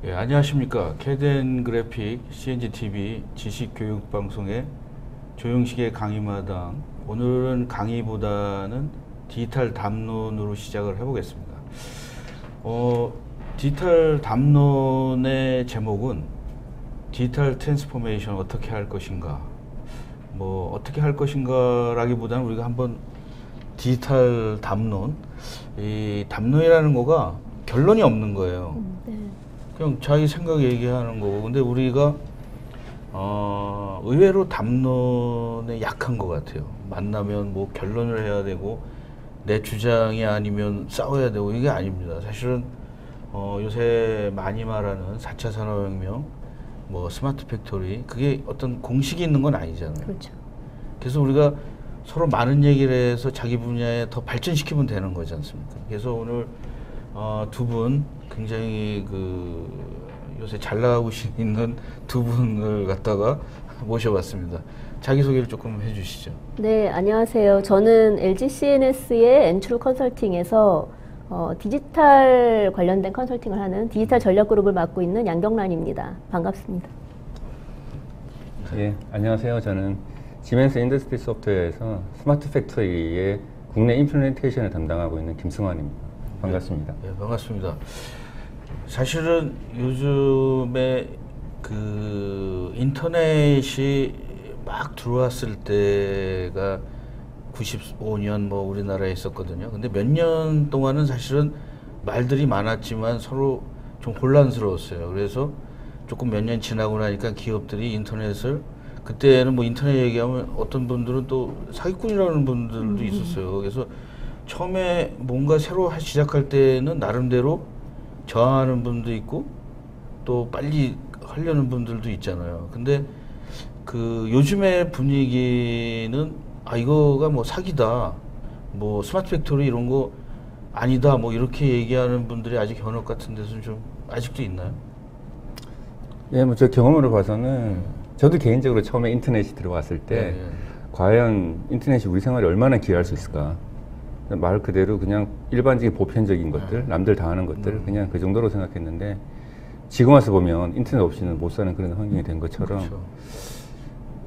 예, 안녕하십니까. 캐덴 그래픽 CNG-TV 지식교육방송의 조영식의 강의마당. 오늘은 강의보다는 디지털 담론으로 시작을 해보겠습니다. 디지털 담론의 제목은 디지털 트랜스포메이션 어떻게 할 것인가. 뭐 어떻게 할 것인가 라기보다는 우리가 한번 디지털 담론, 이 담론이라는 거가 결론이 없는 거예요. 네. 그냥 자기 생각 얘기하는 거고. 근데 우리가 의외로 담론에 약한 것 같아요. 만나면 뭐 결론을 해야 되고 내 주장이 아니면 싸워야 되고, 이게 아닙니다. 사실은 요새 많이 말하는 4차 산업혁명, 뭐 스마트 팩토리, 그게 어떤 공식이 있는 건 아니잖아요. 그렇죠. 그래서 우리가 서로 많은 얘기를 해서 자기 분야에 더 발전시키면 되는 거지 않습니까? 그래서 오늘 두 분 굉장히 요새 잘 나가고 있는 두 분을 갖다가 모셔봤습니다. 자기소개를 조금 해주시죠. 네, 안녕하세요. 저는 LG CNS의 엔트루 컨설팅에서 디지털 관련된 컨설팅을 하는 디지털 전략 그룹을 맡고 있는 양경란입니다. 반갑습니다. 예, 안녕하세요. 저는 지멘스 인더스트리 소프트웨어에서 스마트 팩토리의 국내 임플리멘테이션을 담당하고 있는 김승환입니다. 반갑습니다. 네, 반갑습니다. 사실은 요즘에 인터넷이 막 들어왔을 때가 95년 뭐 우리나라에 있었거든요. 근데 몇 년 동안은 사실은 말들이 많았지만 서로 좀 혼란스러웠어요. 그래서 조금 몇 년 지나고 나니까 기업들이 인터넷을, 그때는 뭐 인터넷 얘기하면 어떤 분들은 또 사기꾼이라는 분들도 있었어요. 그래서 처음에 뭔가 새로 시작할 때는 나름대로 저항하는 분도 있고 또 빨리 하려는 분들도 있잖아요. 근데 요즘의 분위기는 이거가 뭐 사기다, 뭐 스마트 팩토리 이런 거 아니다, 뭐 이렇게 얘기하는 분들이 아직 현업 같은 데서는 좀 아직도 있나요? 예, 뭐 저 경험으로 봐서는 저도 개인적으로 처음에 인터넷이 들어왔을 때 과연 인터넷이 우리 생활에 얼마나 기여할 수 있을까? 말 그대로 그냥 일반적인 보편적인 것들, 남들 다 하는 것들, 그냥 그 정도로 생각했는데 지금 와서 보면 인터넷 없이는 못 사는 그런 환경이 된 것처럼, 그렇죠.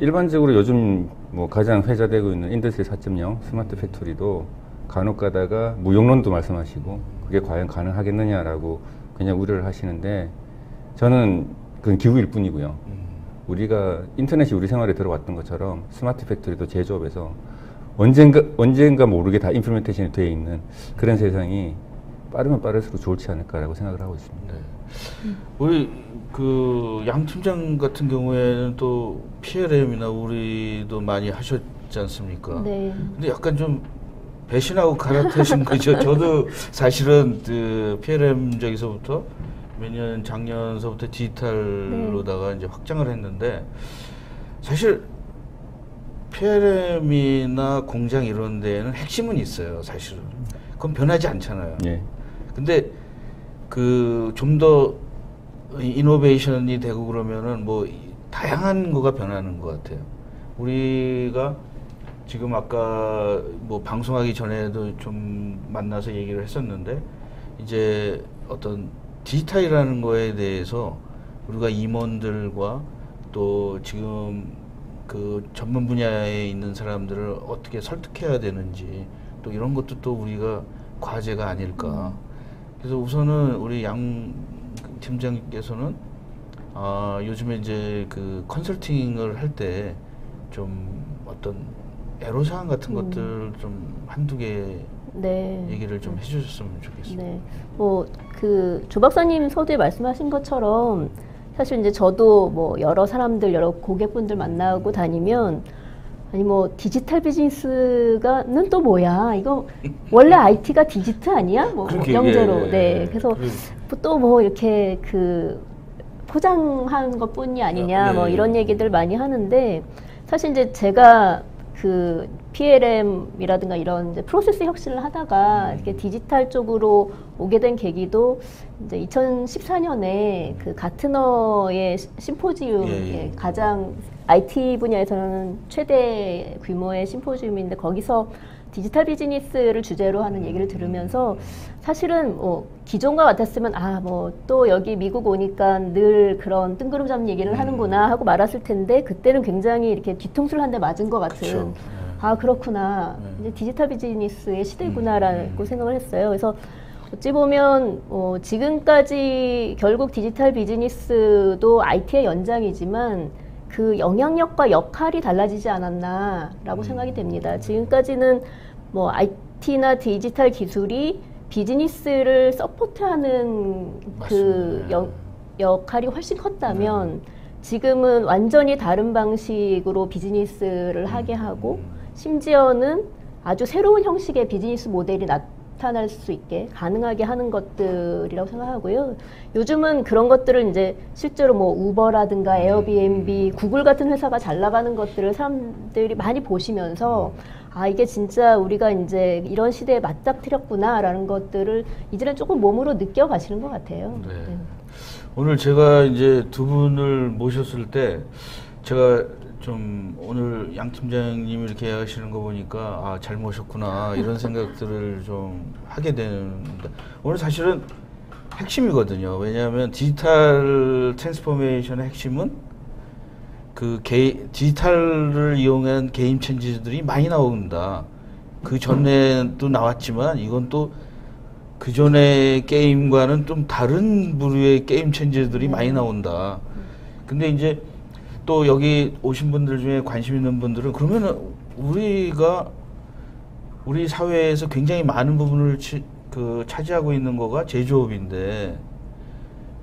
일반적으로 요즘 뭐 가장 회자되고 있는 인더스트리 4.0 스마트 팩토리도 간혹 가다가 무용론도 말씀하시고 그게 과연 가능하겠느냐라고 그냥 우려를 하시는데, 저는 그건 기구일 뿐이고요. 우리가 인터넷이 우리 생활에 들어왔던 것처럼 스마트 팩토리도 제조업에서 언젠가 모르게 다 임플리멘테이션이 되어 있는 그런 세상이 빠르면 빠를수록 좋지 않을까라고 생각을 하고 있습니다. 네. 우리 양 팀장 같은 경우에는 또 PLM이나 우리도 많이 하셨지 않습니까? 네. 근데 약간 좀 배신하고 갈아타신 거죠. 저도 사실은 PLM 저기서부터 작년서부터 디지털로다가 이제 확장을 했는데, 사실 PLM이나 공장 이런 데에는 핵심은 있어요, 사실은. 그건 변하지 않잖아요. 예. 근데 좀 더 이노베이션이 되고 그러면은 뭐 다양한 거가 변하는 것 같아요. 우리가 지금 아까 뭐 방송하기 전에도 좀 만나서 얘기를 했었는데, 이제 어떤 디지털이라는 거에 대해서 우리가 임원들과 또 지금 전문 분야에 있는 사람들을 어떻게 설득해야 되는지, 또 이런 것도 또 우리가 과제가 아닐까. 그래서 우선은 우리 양 팀장님께서는 요즘에 이제 컨설팅을 할 때 좀 어떤 애로사항 같은 것들 좀 한두 개 얘기를 좀 해주셨으면 좋겠습니다. 네. 조 박사님 서두에 말씀하신 것처럼 사실 이제 저도 뭐 여러 사람들, 여러 고객분들 만나고 다니면, 아니 뭐 디지털 비즈니스가는 또 뭐야? 이거 원래 IT가 디지털 아니야? 뭐 영재로. 네. 그래서 또 뭐 이렇게 포장한 것뿐이 아니냐, 뭐 이런 얘기들 많이 하는데, 사실 이제 제가 PLM이라든가 이런 이제 프로세스 혁신을 하다가 이렇게 디지털 쪽으로 오게 된 계기도 이제 2014년에 가트너의 심포지움, 가장 IT 분야에서는 최대 규모의 심포지움인데, 거기서 디지털 비즈니스를 주제로 하는 얘기를 들으면서 사실은 기존과 같았으면 뭐 또 여기 미국 오니까 늘 그런 뜬구름 잡는 얘기를 하는구나 하고 말았을 텐데 그때는 굉장히 이렇게 뒤통수를 한 대 맞은 것 같은 그쵸. 그렇구나 이제 디지털 비즈니스의 시대구나라고 생각을 했어요. 그래서 어찌 보면 지금까지 결국 디지털 비즈니스도 IT의 연장이지만 그 영향력과 역할이 달라지지 않았나라고 생각이 됩니다. 지금까지는 뭐 IT나 디지털 기술이 비즈니스를 서포트하는 그 역할이 훨씬 컸다면 지금은 완전히 다른 방식으로 비즈니스를 하게 하고 심지어는 아주 새로운 형식의 비즈니스 모델이 나타날 수 있게 가능하게 하는 것들이라고 생각하고요. 요즘은 그런 것들을 이제 실제로 뭐 우버라든가 에어비앤비, 구글 같은 회사가 잘 나가는 것들을 사람들이 많이 보시면서 이게 진짜 우리가 이제 이런 시대에 맞닥뜨렸구나라는 것들을 이제는 조금 몸으로 느껴가시는 것 같아요. 네. 오늘 제가 이제 두 분을 모셨을 때 제가 좀 오늘 양 팀장님이 이렇게 하시는 거 보니까 잘 모셨구나 이런 생각들을 좀 하게 되는데 오늘 사실은 핵심이거든요. 왜냐하면 디지털 트랜스포메이션의 핵심은 그 디지털을 이용한 게임 체인지들이 많이 나온다. 그 전에도 나왔지만 이건 또 그 전에 게임과는 좀 다른 부류의 게임 체인지들이 많이 나온다. 근데 이제 또 여기 오신 분들 중에 관심 있는 분들은 그러면은 우리 사회에서 굉장히 많은 부분을 차지하고 있는 거가 제조업인데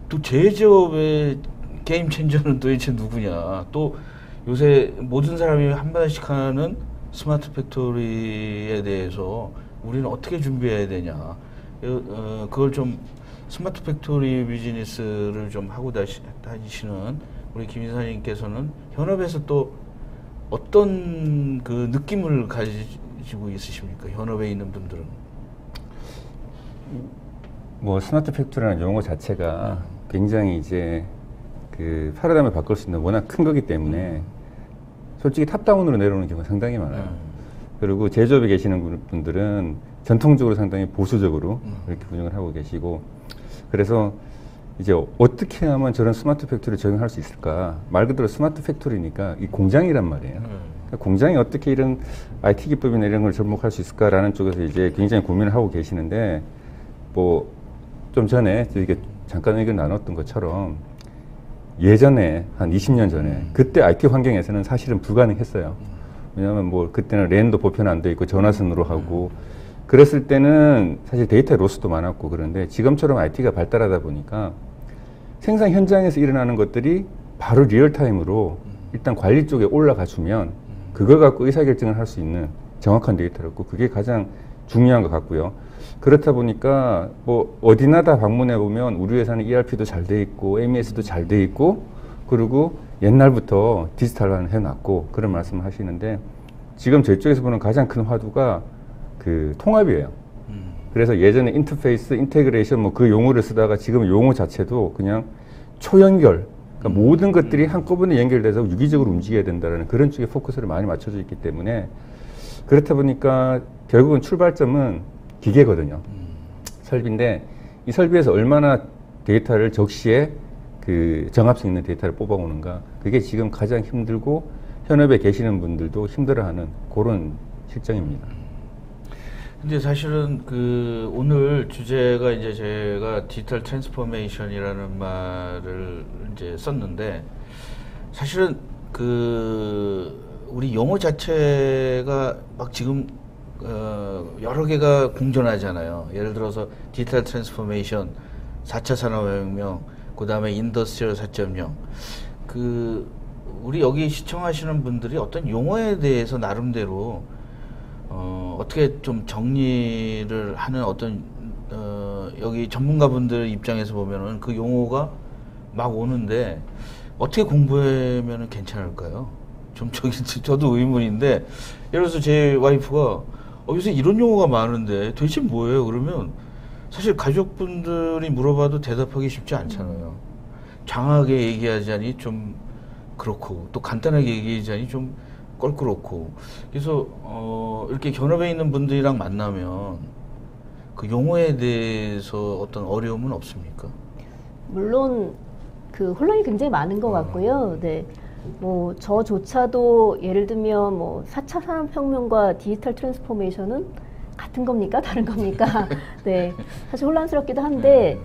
또 제조업의 게임 체인저는 도대체 누구냐. 또 요새 모든 사람이 한마디씩 하는 스마트 팩토리에 대해서 우리는 어떻게 준비해야 되냐. 그걸 좀 스마트 팩토리 비즈니스를 좀 하고 다니시는 우리 김 이사님께서는 현업에서 또 어떤 그 느낌을 가지고 있으십니까? 현업에 있는 분들은. 뭐 스마트 팩토리라는 용어 자체가 굉장히 이제 그 패러다임을 바꿀 수 있는 워낙 큰 거기 때문에 솔직히 탑다운으로 내려오는 경우가 상당히 많아요. 그리고 제조업에 계시는 분들은 전통적으로 상당히 보수적으로 이렇게 운영을 하고 계시고 그래서 이제 어떻게 하면 저런 스마트 팩토리를 적용할 수 있을까? 말 그대로 스마트 팩토리니까 이 공장이란 말이에요. 그러니까 공장이 어떻게 이런 IT 기법이나 이런 걸 접목할 수 있을까라는 쪽에서 이제 굉장히 고민을 하고 계시는데 뭐 좀 전에 이게 잠깐 의견 나눴던 것처럼 예전에 한 20년 전에 그때 IT 환경에서는 사실은 불가능했어요. 왜냐하면 뭐 그때는 랜도 보편 안 돼 있고 전화선으로 하고 그랬을 때는 사실 데이터 로스도 많았고 그런데 지금처럼 IT가 발달하다 보니까 생산 현장에서 일어나는 것들이 바로 리얼타임으로 일단 관리 쪽에 올라가 주면 그걸 갖고 의사결정을 할 수 있는 정확한 데이터였고 그게 가장 중요한 것 같고요. 그렇다 보니까 뭐 어디나 다 방문해 보면 우리 회사는 ERP도 잘 돼 있고 MES도 잘 돼 있고 그리고 옛날부터 디지털화는 해놨고 그런 말씀을 하시는데 지금 저희 쪽에서 보는 가장 큰 화두가 그 통합이에요. 그래서 예전에 인터페이스, 인테그레이션 뭐 그 용어를 쓰다가 지금 용어 자체도 그냥 초연결, 그러니까 모든 것들이 한꺼번에 연결돼서 유기적으로 움직여야 된다는 그런 쪽에 포커스를 많이 맞춰져 있기 때문에 그렇다 보니까 결국은 출발점은 기계거든요. 설비인데 이 설비에서 얼마나 데이터를 적시에 그 정합성 있는 데이터를 뽑아오는가 그게 지금 가장 힘들고 현업에 계시는 분들도 힘들어하는 그런 실정입니다. 근데 사실은 그 오늘 주제가 이제 제가 디지털 트랜스포메이션이라는 말을 이제 썼는데 사실은 그 우리 용어 자체가 막 지금 여러 개가 공존하잖아요. 예를 들어서 디지털 트랜스포메이션, 4차 산업혁명, 그 다음에 인더스트리얼 4.0. 그 우리 여기 시청하시는 분들이 어떤 용어에 대해서 나름대로 어떻게 좀 정리를 하는 어떤 여기 전문가분들 입장에서 보면은 그 용어가 막 오는데 어떻게 공부하면은 괜찮을까요? 좀 저도 의문인데 예를 들어서 제 와이프가 요새 이런 용어가 많은데 도대체 뭐예요? 그러면 사실 가족분들이 물어봐도 대답하기 쉽지 않잖아요. 장하게 얘기하자니 좀 그렇고 또 간단하게 얘기하자니 좀 껄끄럽고 그래서 이렇게 견업에 있는 분들이랑 만나면 그 용어에 대해서 어떤 어려움은 없습니까? 물론 그 혼란이 굉장히 많은 것 같고요. 네. 뭐 저조차도 예를 들면 뭐 4차 산업혁명과 디지털 트랜스포메이션은 같은 겁니까? 다른 겁니까? 네. 사실 혼란스럽기도 한데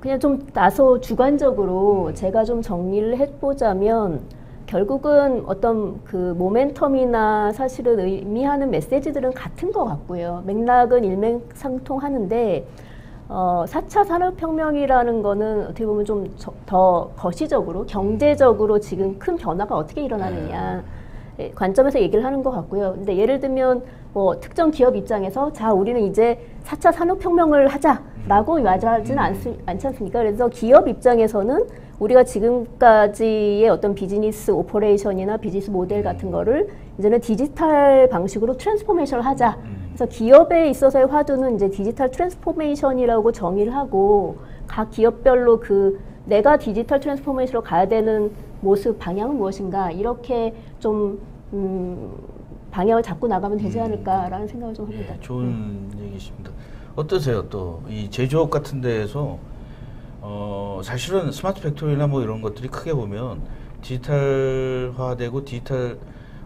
그냥 좀 다소 주관적으로 제가 좀 정리를 해보자면 결국은 어떤 그 모멘텀이나 사실은 의미하는 메시지들은 같은 것 같고요. 맥락은 일맥상통하는데 4차 산업혁명이라는 거는 어떻게 보면 좀 더 거시적으로 경제적으로 지금 큰 변화가 어떻게 일어나느냐 관점에서 얘기를 하는 것 같고요. 근데 예를 들면 뭐 특정 기업 입장에서 자 우리는 이제 4차 산업혁명을 하자라고 말하지는 않지 않습니까? 그래서 기업 입장에서는 우리가 지금까지의 어떤 비즈니스 오퍼레이션이나 비즈니스 모델 같은 거를 이제는 디지털 방식으로 트랜스포메이션을 하자. 그래서 기업에 있어서의 화두는 이제 디지털 트랜스포메이션이라고 정의를 하고 각 기업별로 그 내가 디지털 트랜스포메이션으로 가야 되는 모습, 방향은 무엇인가 이렇게 좀 방향을 잡고 나가면 되지 않을까라는 생각을 좀 합니다. 좋은 얘기십니다. 어떠세요? 또 이 제조업 같은 데에서 사실은 스마트 팩토리나 뭐 이런 것들이 크게 보면 디지털화되고 디지털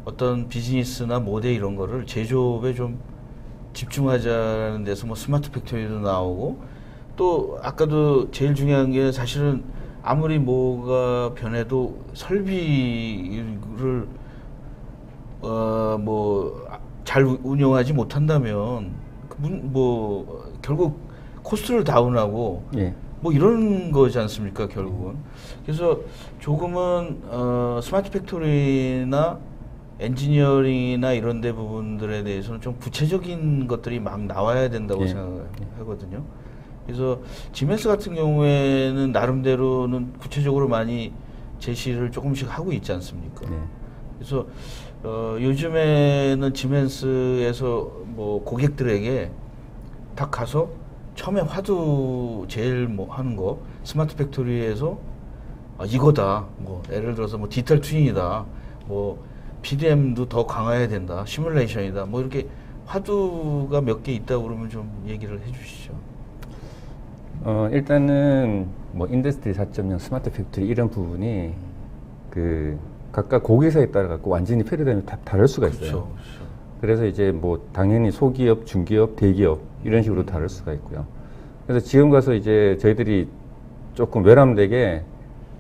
어떤 비즈니스나 모델 이런 거를 제조업에 좀 집중하자는 데서 뭐 스마트 팩토리도 나오고 또 아까도 제일 중요한 게 사실은 아무리 뭐가 변해도 설비를 뭐 잘 운영하지 못한다면 뭐 결국 코스트를 다운하고 예. 뭐 이런 거지 않습니까 결국은. 그래서 조금은 스마트 팩토리나 엔지니어링이나 이런 데 부분들에 대해서는 좀 구체적인 것들이 막 나와야 된다고 예. 생각하거든요. 그래서 지멘스 같은 경우에는 나름대로는 구체적으로 많이 제시를 조금씩 하고 있지 않습니까? 네. 그래서 요즘에는 지멘스에서 뭐 고객들에게 딱 가서 처음에 화두 제일 뭐 하는 거 스마트 팩토리에서 이거다. 뭐 예를 들어서 뭐 디지털 트윈이다. 뭐 PDM도 더 강화해야 된다. 시뮬레이션이다. 뭐 이렇게 화두가 몇 개 있다고 그러면 좀 얘기를 해주시죠. 일단은 뭐 인더스트리 4.0 스마트 팩토리 이런 부분이 그 각각 고객사에 따라 갖고 완전히 패러다임이 다 다를 수가 있어요. 그렇죠. 그래서 이제 뭐 당연히 소기업, 중기업, 대기업 이런 식으로 다를 수가 있고요. 그래서 지금 가서 이제 저희들이 조금 외람되게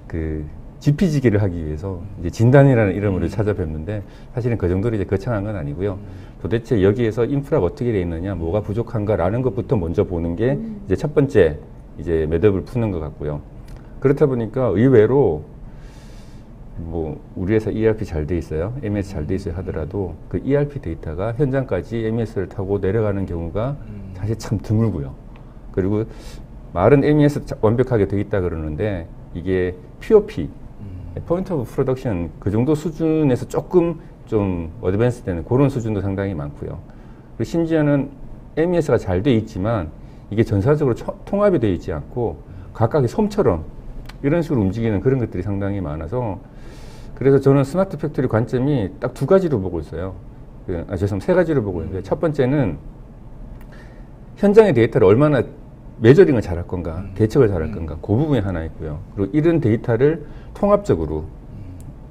그 지피지기를 하기 위해서 이제 진단이라는 이름으로 찾아뵙는데 사실은 그 정도로 이제 거창한 건 아니고요. 도대체 여기에서 인프라가 어떻게 되어 있느냐, 뭐가 부족한가라는 것부터 먼저 보는 게 이제 첫 번째 이제 매듭을 푸는 것 같고요. 그렇다 보니까 의외로 뭐 우리 회사 ERP 잘 돼 있어요. MES 잘 돼 있어요 하더라도 그 ERP 데이터가 현장까지 MES를 타고 내려가는 경우가 사실 참 드물고요. 그리고 말은 MES 완벽하게 돼 있다 그러는데 이게 POP, 포인트 오브 프로덕션 그 정도 수준에서 조금 좀 어드밴스 되는 그런 수준도 상당히 많고요. 그리고 심지어는 MES가 잘 돼 있지만 이게 전사적으로 통합이 되어 있지 않고 각각의 솜처럼 이런 식으로 움직이는 그런 것들이 상당히 많아서 그래서 저는 스마트 팩토리 관점이 딱 두 가지로 보고 있어요. 죄송합니다. 세 가지로 보고 있는데 첫 번째는 현장의 데이터를 얼마나 메저링을 잘할 건가, 대책을 잘할 건가, 그 부분이 하나 있고요. 그리고 이런 데이터를 통합적으로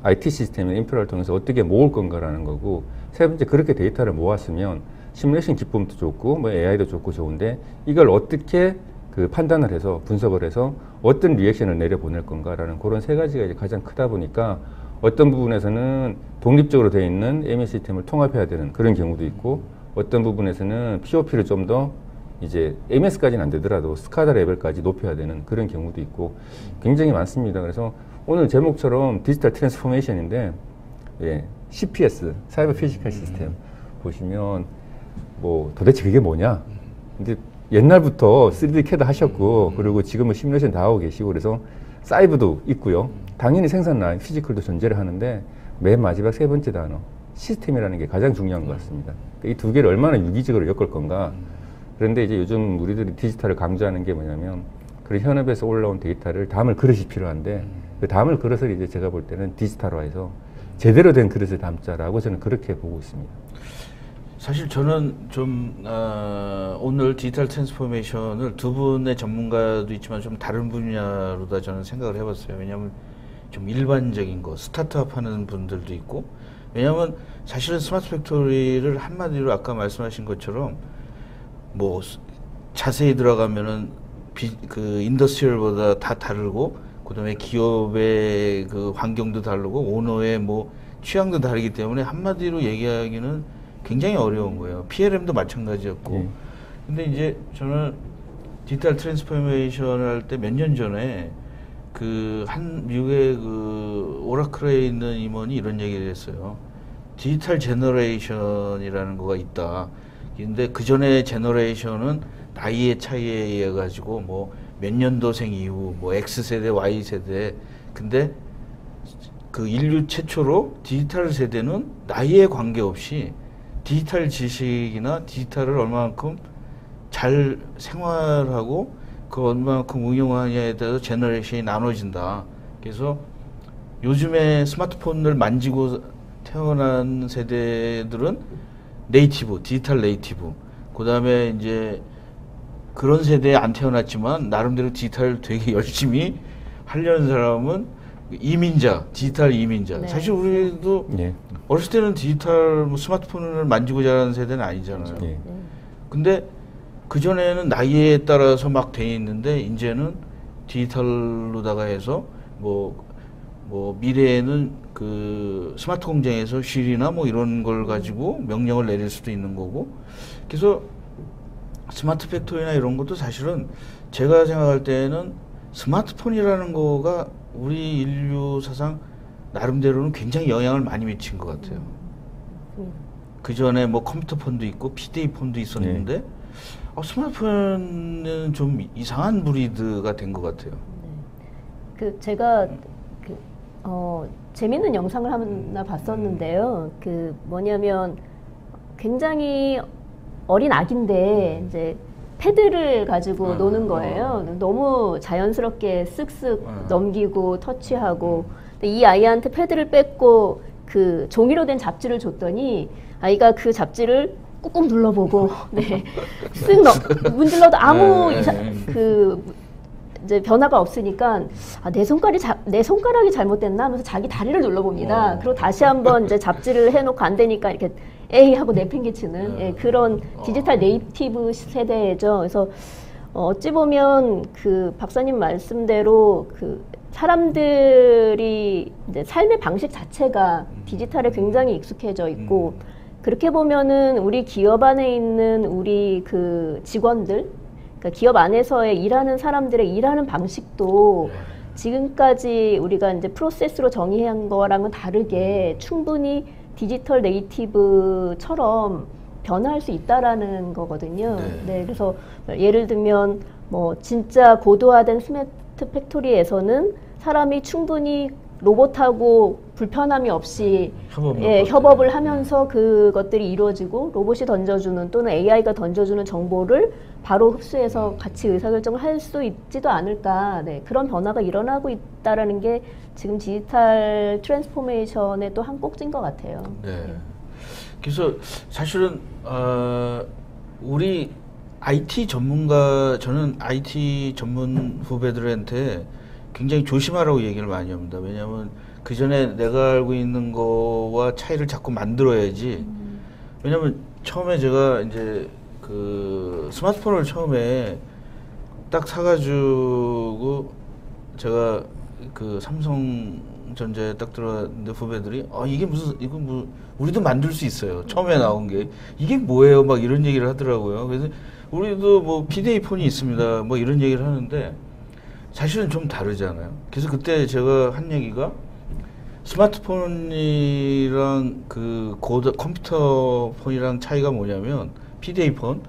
IT 시스템의 인프라를 통해서 어떻게 모을 건가라는 거고, 세 번째 그렇게 데이터를 모았으면 시뮬레이션 기법도 좋고, 뭐 AI도 좋고 좋은데 이걸 어떻게 그 판단을 해서 분석을 해서 어떤 리액션을 내려보낼 건가라는 그런 세 가지가 이제 가장 크다 보니까 어떤 부분에서는 독립적으로 되어 있는 MES 시스템을 통합해야 되는 그런 경우도 있고 어떤 부분에서는 POP를 좀 더 이제 MES까지는 안 되더라도 스카다 레벨까지 높여야 되는 그런 경우도 있고 굉장히 많습니다. 그래서 오늘 제목처럼 디지털 트랜스포메이션인데 예, CPS, 사이버 피지컬 시스템 보시면 뭐 도대체 그게 뭐냐? 근데 옛날부터 3D CAD 하셨고 그리고 지금은 시뮬레이션 다 하고 계시고 그래서 사이버도 있고요. 당연히 생산 라인, 피지컬도 존재를 하는데 맨 마지막 세 번째 단어 시스템이라는 게 가장 중요한 것 같습니다. 이 두 개를 얼마나 유기적으로 엮을 건가. 그런데 이제 요즘 우리들이 디지털을 강조하는 게 뭐냐면 그런 현업에서 올라온 데이터를 담을 그릇이 필요한데 그 담을 그릇을 이제 제가 볼 때는 디지털화해서 제대로 된 그릇을 담자라고 저는 그렇게 보고 있습니다. 사실 저는 좀 오늘 디지털 트랜스포메이션을 두 분의 전문가도 있지만 좀 다른 분야로다 저는 생각을 해봤어요. 왜냐하면 좀 일반적인 거 스타트업 하는 분들도 있고, 왜냐하면 사실은 스마트 팩토리를 한마디로 아까 말씀하신 것처럼 뭐 자세히 들어가면은 그 인더스트리얼보다 다 다르고, 그다음에 기업의 그 환경도 다르고 오너의 뭐 취향도 다르기 때문에 한마디로 얘기하기는 굉장히 어려운 거예요. PLM도 마찬가지였고. 근데 이제 저는 디지털 트랜스포메이션을 할 때 몇 년 전에 그 한 미국의 그 오라클에 있는 임원이 이런 얘기를 했어요. 디지털 제너레이션이라는 거가 있다. 근데 그 전에 제너레이션은 나이의 차이에 의해 가지고 뭐 몇 년도생 이후 뭐 X세대, Y세대. 근데 그 인류 최초로 디지털 세대는 나이에 관계없이 디지털 지식이나 디지털을 얼마만큼 잘 생활하고 그 얼마만큼 응용하냐에 따라서 제너레이션이 나눠진다. 그래서 요즘에 스마트폰을 만지고 태어난 세대들은 네이티브, 디지털 네이티브. 그 다음에 이제 그런 세대에 안 태어났지만 나름대로 디지털 되게 열심히 하려는 사람은 이민자, 디지털 이민자. 네. 사실 우리도 어렸을 때는 디지털 뭐 스마트폰을 만지고 자라는 세대는 아니잖아요. 근데 그전에는 나이에 따라서 막 돼 있는데 이제는 디지털로다가 해서 뭐 미래에는 그 스마트 공장에서 쉴이나 뭐 이런 걸 가지고 명령을 내릴 수도 있는 거고. 그래서 스마트 팩토리나 이런 것도 사실은 제가 생각할 때는 스마트폰이라는 거가 우리 인류 사상 나름대로는 굉장히 영향을 많이 미친 것 같아요. 그 전에 뭐 컴퓨터폰도 있고 PDA폰도 있었는데 스마트폰은 좀 이상한 브리드가 된 것 같아요. 그 제가 재밌는 영상을 하나 봤었는데요. 그 뭐냐면 굉장히 어린 아기인데 이제 패드를 가지고 노는 거예요. 너무 자연스럽게 쓱쓱 넘기고 터치하고. 근데 이 아이한테 패드를 뺏고 그 종이로 된 잡지를 줬더니 아이가 그 잡지를 꾹꾹 눌러보고 쓱 문질러도 아무 이제 변화가 없으니까 내 손가락이 잘못됐나 하면서 자기 다리를 눌러봅니다. 그리고 다시 한번 이제 잡지를 해놓고 안 되니까 이렇게 에이 하고 내팽개치는 그런 디지털 네이티브 세대죠. 그래서 어찌 보면 그 박사님 말씀대로 그 사람들이 이제 삶의 방식 자체가 디지털에 굉장히 익숙해져 있고, 그렇게 보면은 우리 기업 안에 있는 우리 그 직원들, 그러니까 기업 안에서의 일하는 사람들의 일하는 방식도 지금까지 우리가 이제 프로세스로 정의한 거랑은 다르게 충분히 디지털 네이티브처럼 변화할 수 있다라는 거거든요. 그래서 예를 들면 뭐 진짜 고도화된 스마트 팩토리에서는 사람이 충분히 로봇하고 불편함이 없이 협업을 하면서 그것들이 이루어지고, 로봇이 던져주는 또는 AI가 던져주는 정보를 바로 흡수해서 같이 의사결정을 할 수 있지도 않을까. 그런 변화가 일어나고 있다라는 게 지금 디지털 트랜스포메이션의 또 한 꼭지인 것 같아요. 그래서 사실은 우리 IT 전문가, 저는 IT 전문 후배들한테 굉장히 조심하라고 얘기를 많이 합니다. 왜냐하면 그 전에 내가 알고 있는 거와 차이를 자꾸 만들어야지. 왜냐하면 처음에 제가 이제 그 스마트폰을 처음에 딱 사가지고 제가 그 삼성전자에 딱 들어갔는데 후배들이 이게 이거 뭐 우리도 만들 수 있어요. 처음에 나온 게 이게 뭐예요? 막 이런 얘기를 하더라고요. 그래서 우리도 뭐 PDA폰이 있습니다. 뭐 이런 얘기를 하는데 사실은 좀 다르잖아요. 그래서 그때 제가 한 얘기가 스마트폰이랑 그 컴퓨터폰이랑 차이가 뭐냐면 PDA폰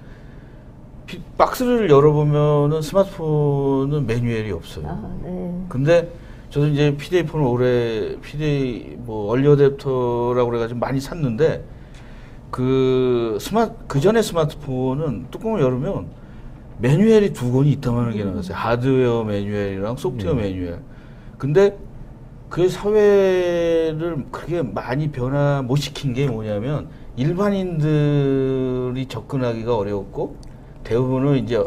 박스를 열어보면은 스마트폰은 매뉴얼이 없어요. 근데 저도 이제 PDA폰을 올해 뭐 얼리 어댑터라고 그래가지고 많이 샀는데 그 전에 스마트폰은 뚜껑을 열으면 매뉴얼이 두 권이 있다는 게 나왔어요. 하드웨어 매뉴얼이랑 소프트웨어 매뉴얼. 근데 그 사회를 그렇게 많이 변화 못 시킨 게 뭐냐면 일반인들이 접근하기가 어려웠고 대부분은 이제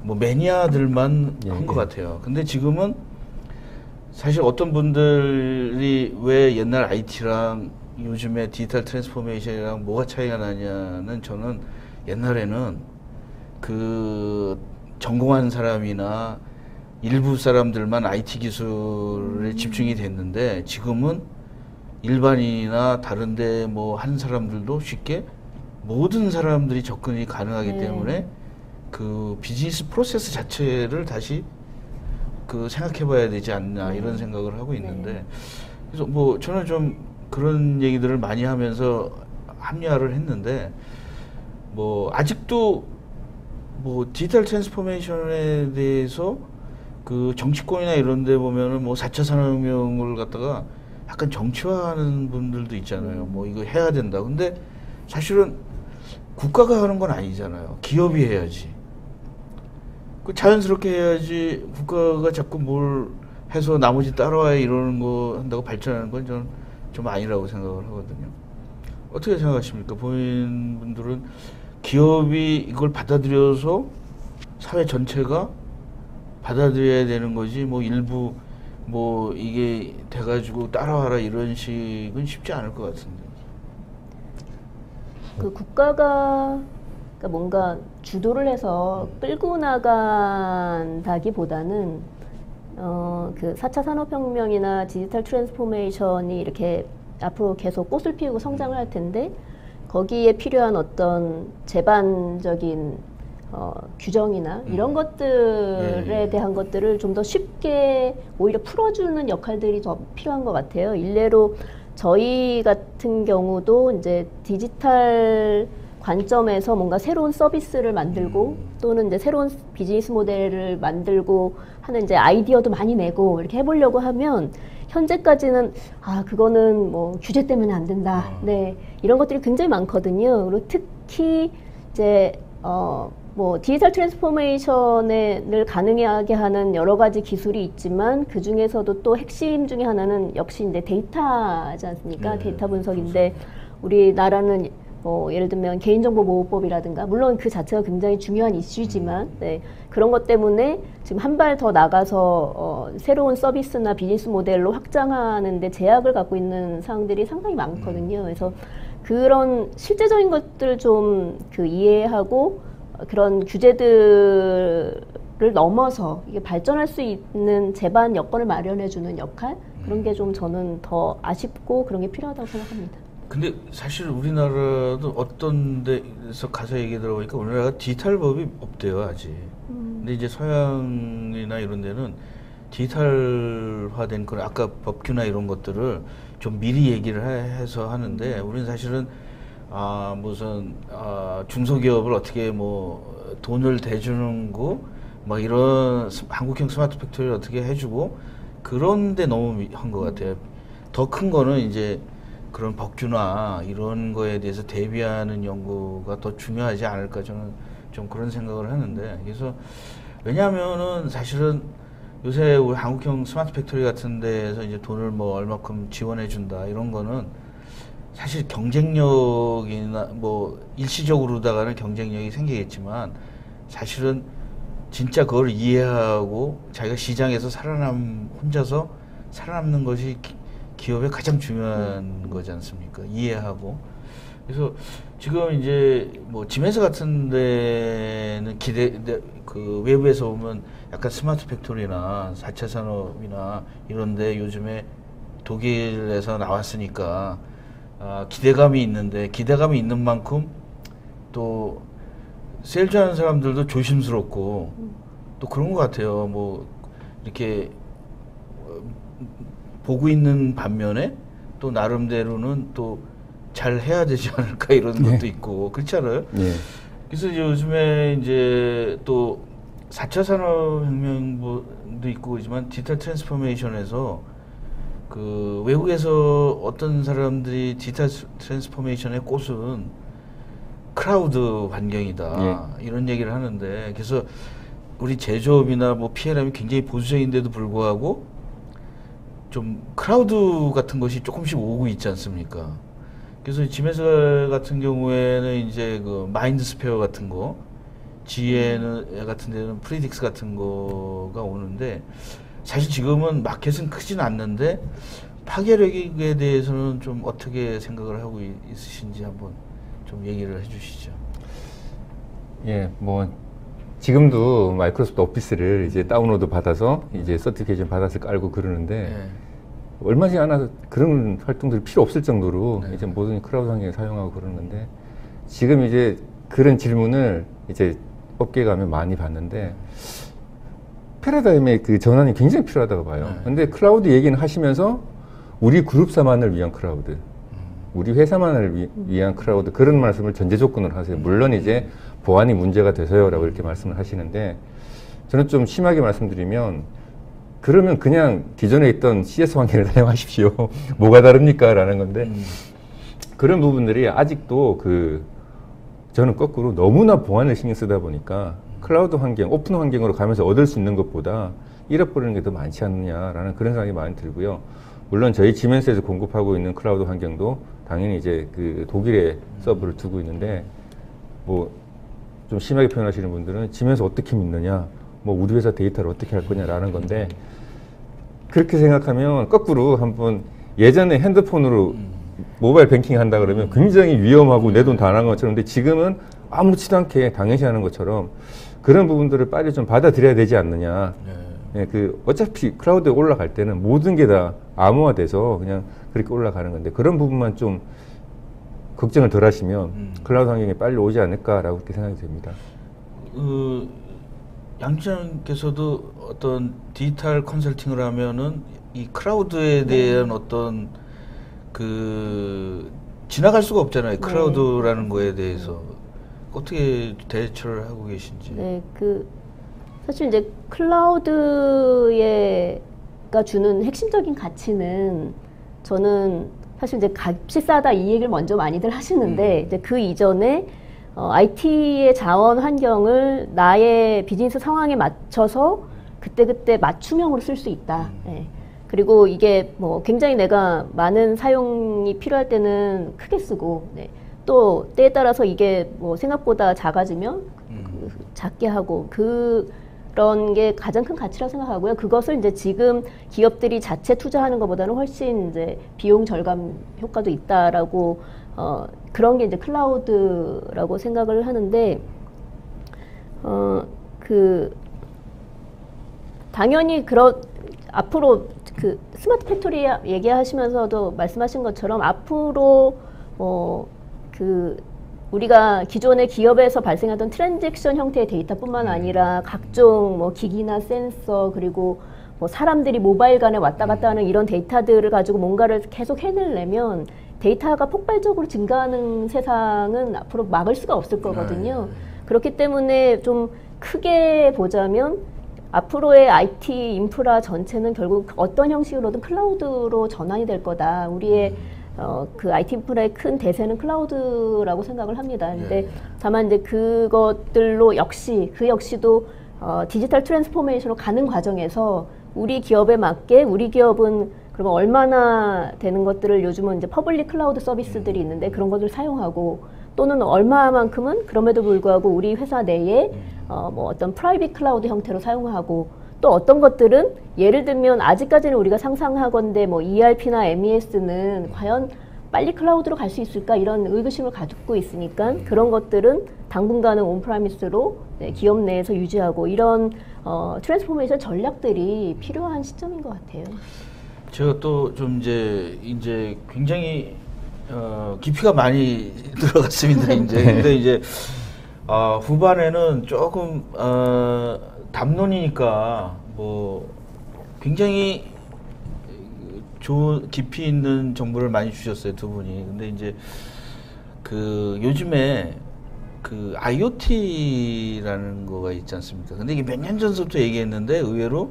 뭐 매니아들만 예, 한 것 예. 같아요. 근데 지금은 사실 어떤 분들이 왜 옛날 IT랑 요즘에 디지털 트랜스포메이션이랑 뭐가 차이가 나냐는 저는 옛날에는 그 전공한 사람이나 일부 사람들만 IT 기술에 집중이 됐는데 지금은 일반인이나 다른데 뭐 한 사람들도 쉽게 모든 사람들이 접근이 가능하기 네. 때문에 그 비즈니스 프로세스 자체를 다시 그 생각해봐야 되지 않나 이런 생각을 하고 있는데 그래서 뭐 저는 좀 그런 얘기들을 많이 하면서 합리화를 했는데 뭐 아직도 뭐 디지털 트랜스포메이션에 대해서 그 정치권이나 이런 데 보면은 뭐 4차 산업혁명을 갖다가 약간 정치화하는 분들도 있잖아요. 뭐 이거 해야 된다. 근데 사실은 국가가 하는 건 아니잖아요. 기업이 해야지. 그 자연스럽게 해야지 국가가 자꾸 뭘 해서 나머지 따라와야 이러는 거 한다고 발전하는 건 저는 좀 아니라고 생각을 하거든요. 어떻게 생각하십니까? 본인분들은 기업이 이걸 받아들여서 사회 전체가 받아들여야 되는 거지 뭐 일부 뭐 이게 돼가지고 따라와라 이런 식은 쉽지 않을 것 같은데. 그 국가가 그러니까 뭔가 주도를 해서 끌고 나간다기보다는 그 4차 산업혁명이나 디지털 트랜스포메이션이 이렇게 앞으로 계속 꽃을 피우고 성장을 할 텐데 거기에 필요한 어떤 제반적인 규정이나 이런 것들에 대한 것들을 좀 더 쉽게 오히려 풀어주는 역할들이 더 필요한 것 같아요. 일례로 저희 같은 경우도 이제 디지털 관점에서 뭔가 새로운 서비스를 만들고 또는 이제 새로운 비즈니스 모델을 만들고 하는 이제 아이디어도 많이 내고 이렇게 해보려고 하면 현재까지는 그거는 뭐 규제 때문에 안 된다. 네. 이런 것들이 굉장히 많거든요. 그리고 특히 이제 뭐 디지털 트랜스포메이션을 가능하게 하는 여러 가지 기술이 있지만 그 중에서도 또 핵심 중에 하나는 역시 이제 데이터지 않습니까? 네, 데이터 분석인데 우리나라는 뭐 예를 들면 개인정보보호법이라든가 물론 그 자체가 굉장히 중요한 이슈지만 네, 그런 것 때문에 지금 한 발 더 나가서 새로운 서비스나 비즈니스 모델로 확장하는데 제약을 갖고 있는 사항들이 상당히 많거든요. 그래서 그런 실제적인 것들을 좀 그 이해하고 그런 규제들을 넘어서 이게 발전할 수 있는 제반 여건을 마련해주는 역할 그런 게 좀 저는 더 아쉽고 그런 게 필요하다고 생각합니다. 근데 사실 우리나라도 어떤 데서 가서 얘기 들어보니까 우리나라가 디지털법이 없대요 아직. 근데 이제 서양이나 이런 데는 디지털화된 그런 아까 법규나 이런 것들을 좀 미리 얘기를 해서 하는데 우리는 사실은 무슨 중소기업을 어떻게 뭐 돈을 대주는 거 막 이런 한국형 스마트 팩토리를 어떻게 해주고 그런데 너무 한 것 같아요. 더 큰 거는 이제 그런 법규나 이런 거에 대해서 대비하는 연구가 더 중요하지 않을까 저는 좀 그런 생각을 하는데 그래서 왜냐하면은 사실은 요새 우리 한국형 스마트 팩토리 같은 데에서 이제 돈을 뭐 얼마큼 지원해 준다 이런 거는 사실 경쟁력이나 뭐 일시적으로다가는 경쟁력이 생기겠지만 사실은 진짜 그걸 이해하고 자기가 시장에서 혼자서 살아남는 것이 기업의 가장 중요한 거지 않습니까? 이해하고. 그래서 지금 이제 뭐 지메스 같은 데는 그 외부에서 보면 약간 스마트 팩토리나 4차 산업이나 이런 데 요즘에 독일에서 나왔으니까 기대감이 있는데 기대감이 있는 만큼 또 세일즈하는 사람들도 조심스럽고 또 그런 것 같아요. 뭐 이렇게 보고 있는 반면에 또 나름대로는 또 잘 해야 되지 않을까 이런 것도 있고 그렇지 않아요? 예. 그래서 요즘에 이제 또 4차 산업혁명도 있고 그렇지만 디지털 트랜스포메이션에서 그 외국에서 어떤 사람들이 디지털 트랜스포메이션의 꽃은 크라우드 환경이다 이런 얘기를 하는데 그래서 우리 제조업이나 뭐 PLM이 굉장히 보수적인데도 불구하고 좀 클라우드 같은 것이 조금씩 오고 있지 않습니까? 그래서 지메스 같은 경우에는 이제 그 마인드스페어 같은 거, 지혜는 같은 데는 프리딕스 같은 거가 오는데 사실 지금은 마켓은 크진 않는데 파괴력에 대해서는 좀 어떻게 생각을 하고 있으신지 한번 좀 얘기를 해주시죠. 예, 뭐 지금도 마이크로소프트 오피스를 이제 다운로드 받아서 이제 서티피케이션 받아서 깔고 그러는데 네. 얼마 전에 않아서 그런 활동들이 필요 없을 정도로 네. 이제 모든 클라우드 환경에 사용하고 그러는데 지금 이제 그런 질문을 이제 업계에 가면 많이 받는데 패러다임의 그 전환이 굉장히 필요하다고 봐요. 네. 근데 클라우드 얘기는 하시면서 우리 그룹사만을 위한 클라우드, 우리 회사만을 위한 클라우드 그런 말씀을 전제 조건으로 하세요. 물론 이제 보안이 문제가 돼서요라고 이렇게 말씀을 하시는데 저는 좀 심하게 말씀드리면 그러면 그냥 기존에 있던 CS 환경을 사용하십시오. 뭐가 다릅니까? 라는 건데 그런 부분들이 아직도 그 저는 거꾸로 너무나 보안을 신경 쓰다 보니까 클라우드 환경, 오픈 환경으로 가면서 얻을 수 있는 것보다 잃어버리는 게 더 많지 않느냐라는 그런 생각이 많이 들고요. 물론 저희 지멘스에서 공급하고 있는 클라우드 환경도 당연히 이제 그 독일에 서버를 두고 있는데 뭐 좀 심하게 표현하시는 분들은 지멘스 어떻게 믿느냐, 뭐 우리 회사 데이터를 어떻게 할 거냐라는 건데 그렇게 생각하면 거꾸로 한번 예전에 핸드폰으로 모바일 뱅킹 한다 그러면 굉장히 위험하고 내 돈 다 나간 것처럼 근데 지금은 아무렇지도 않게 당연시 하는 것처럼 그런 부분들을 빨리 좀 받아들여야 되지 않느냐. 네. 예, 그 어차피 클라우드에 올라갈 때는 모든 게 다 암호화돼서 그냥 그렇게 올라가는 건데 그런 부분만 좀 걱정을 덜 하시면 클라우드 환경에 빨리 오지 않을까라고 그렇게 생각이 됩니다. 양 기자님께서도 어떤 디지털 컨설팅을 하면은 이 클라우드에 대한 어떤 그 지나갈 수가 없잖아요. 클라우드라는 거에 대해서 어떻게 대처를 하고 계신지. 네, 그 사실 이제 클라우드가 주는 핵심적인 가치는 저는 사실 이제 값이 싸다 이 얘기를 먼저 많이들 하시는데 이제 그 이전에 IT의 자원 환경을 나의 비즈니스 상황에 맞춰서 그때그때 맞춤형으로 쓸 수 있다. 예. 그리고 이게 뭐 굉장히 내가 많은 사용이 필요할 때는 크게 쓰고 네. 또 때에 따라서 이게 뭐 생각보다 작아지면 작게 하고 그런 게 가장 큰 가치라고 생각하고요. 그것을 이제 지금 기업들이 자체 투자하는 것보다는 훨씬 이제 비용 절감 효과도 있다라고 그런 게 이제 클라우드라고 생각을 하는데 그 당연히 앞으로 그 스마트 팩토리 얘기하시면서도 말씀하신 것처럼 앞으로 그 우리가 기존의 기업에서 발생하던 트랜잭션 형태의 데이터뿐만 아니라 각종 뭐 기기나 센서 그리고 뭐 사람들이 모바일 간에 왔다 갔다 하는 이런 데이터들을 가지고 뭔가를 계속 해내려면 데이터가 폭발적으로 증가하는 세상은 앞으로 막을 수가 없을 거거든요. 그렇기 때문에 좀 크게 보자면 앞으로의 IT 인프라 전체는 결국 어떤 형식으로든 클라우드로 전환이 될 거다. 우리의 그 IT 인프라의 큰 대세는 클라우드라고 생각을 합니다. 근데 다만 이제 그것들로 그 역시도 디지털 트랜스포메이션으로 가는 과정에서 우리 기업에 맞게 우리 기업은 그러면 얼마나 되는 것들을 요즘은 이제 퍼블릭 클라우드 서비스들이 있는데 그런 것들을 사용하고 또는 얼마만큼은 그럼에도 불구하고 우리 회사 내에 뭐 어떤 프라이빗 클라우드 형태로 사용하고 또 어떤 것들은 예를 들면 아직까지는 우리가 상상하건대 뭐 ERP나 MES는 과연 빨리 클라우드로 갈 수 있을까 이런 의구심을 가지고 있으니까 그런 것들은 당분간은 온프라미스로 기업 내에서 유지하고 이런 트랜스포메이션 전략들이 필요한 시점인 것 같아요. 제가 또 좀 이제 굉장히 깊이가 많이 들어갔습니다. 이제 근데 이제 후반에는 조금 담론이니까 뭐 굉장히 좋은 깊이 있는 정보를 많이 주셨어요, 두 분이. 근데 이제 그 요즘에 그 IoT라는 거가 있지 않습니까? 근데 이게 몇 년 전부터 얘기했는데 의외로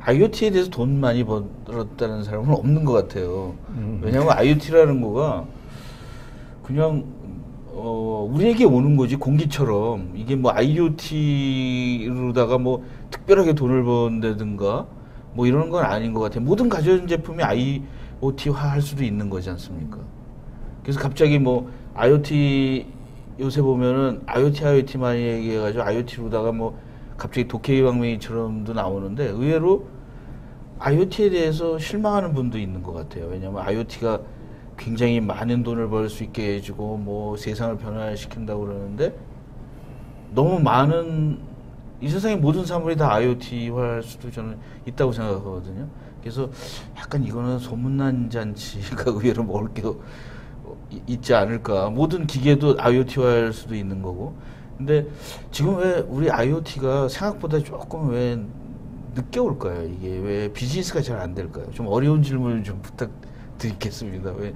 IoT에 대해서 돈 많이 벌었다는 사람은 없는 것 같아요. 왜냐하면 IoT라는 거가 그냥 우리에게 오는 거지 공기처럼. 이게 뭐 IoT로다가 뭐 특별하게 돈을 번다든가 뭐 이런 건 아닌 것 같아요. 모든 가전제품이 IoT화 할 수도 있는 거지 않습니까? 그래서 갑자기 뭐 IoT 요새 보면은 IoT 많이 얘기해가지고 IoT로다가 뭐 갑자기 독해방맹이처럼도 나오는데 의외로 IoT에 대해서 실망하는 분도 있는 것 같아요. 왜냐하면 IoT가 굉장히 많은 돈을 벌 수 있게 해주고 뭐 세상을 변화시킨다고 그러는데 너무 많은 이 세상의 모든 사물이 다 IoT화할 수도 저는 있다고 생각하거든요. 그래서 약간 이거는 소문난 잔치가 의외로 먹을 게 있지 않을까. 모든 기계도 IoT화할 수도 있는 거고. 근데 지금 왜 우리 IoT가 생각보다 조금 왜 늦게 올까요? 이게 왜 비즈니스가 잘 안 될까요? 좀 어려운 질문을 좀 부탁드리겠습니다. 왜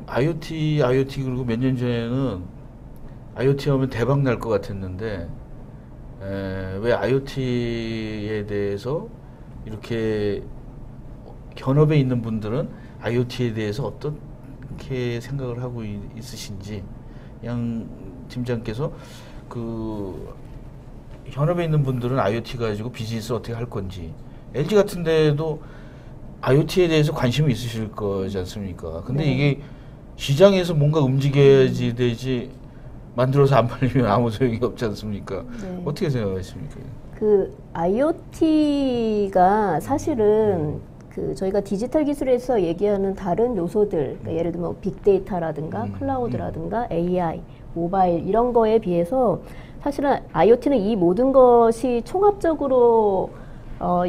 IoT 그리고 몇 년 전에는 IoT 하면 대박 날 것 같았는데 왜 IoT에 대해서 이렇게 현업에 있는 분들은 IoT에 대해서 어떻게 생각을 하고 있으신지 양 팀장께서 그 현업에 있는 분들은 IoT 가지고 비즈니스를 어떻게 할 건지 LG 같은 데도 IoT에 대해서 관심이 있으실 거지 않습니까? 근데 네. 이게 시장에서 뭔가 움직여야지 되지 만들어서 안 팔리면 아무 소용이 없지 않습니까? 네. 어떻게 생각하십니까? 그 IoT가 사실은 그 저희가 디지털 기술에서 얘기하는 다른 요소들, 그러니까 예를 들면 빅데이터라든가 클라우드라든가 AI, 모바일 이런 거에 비해서 사실은 IoT는 이 모든 것이 총합적으로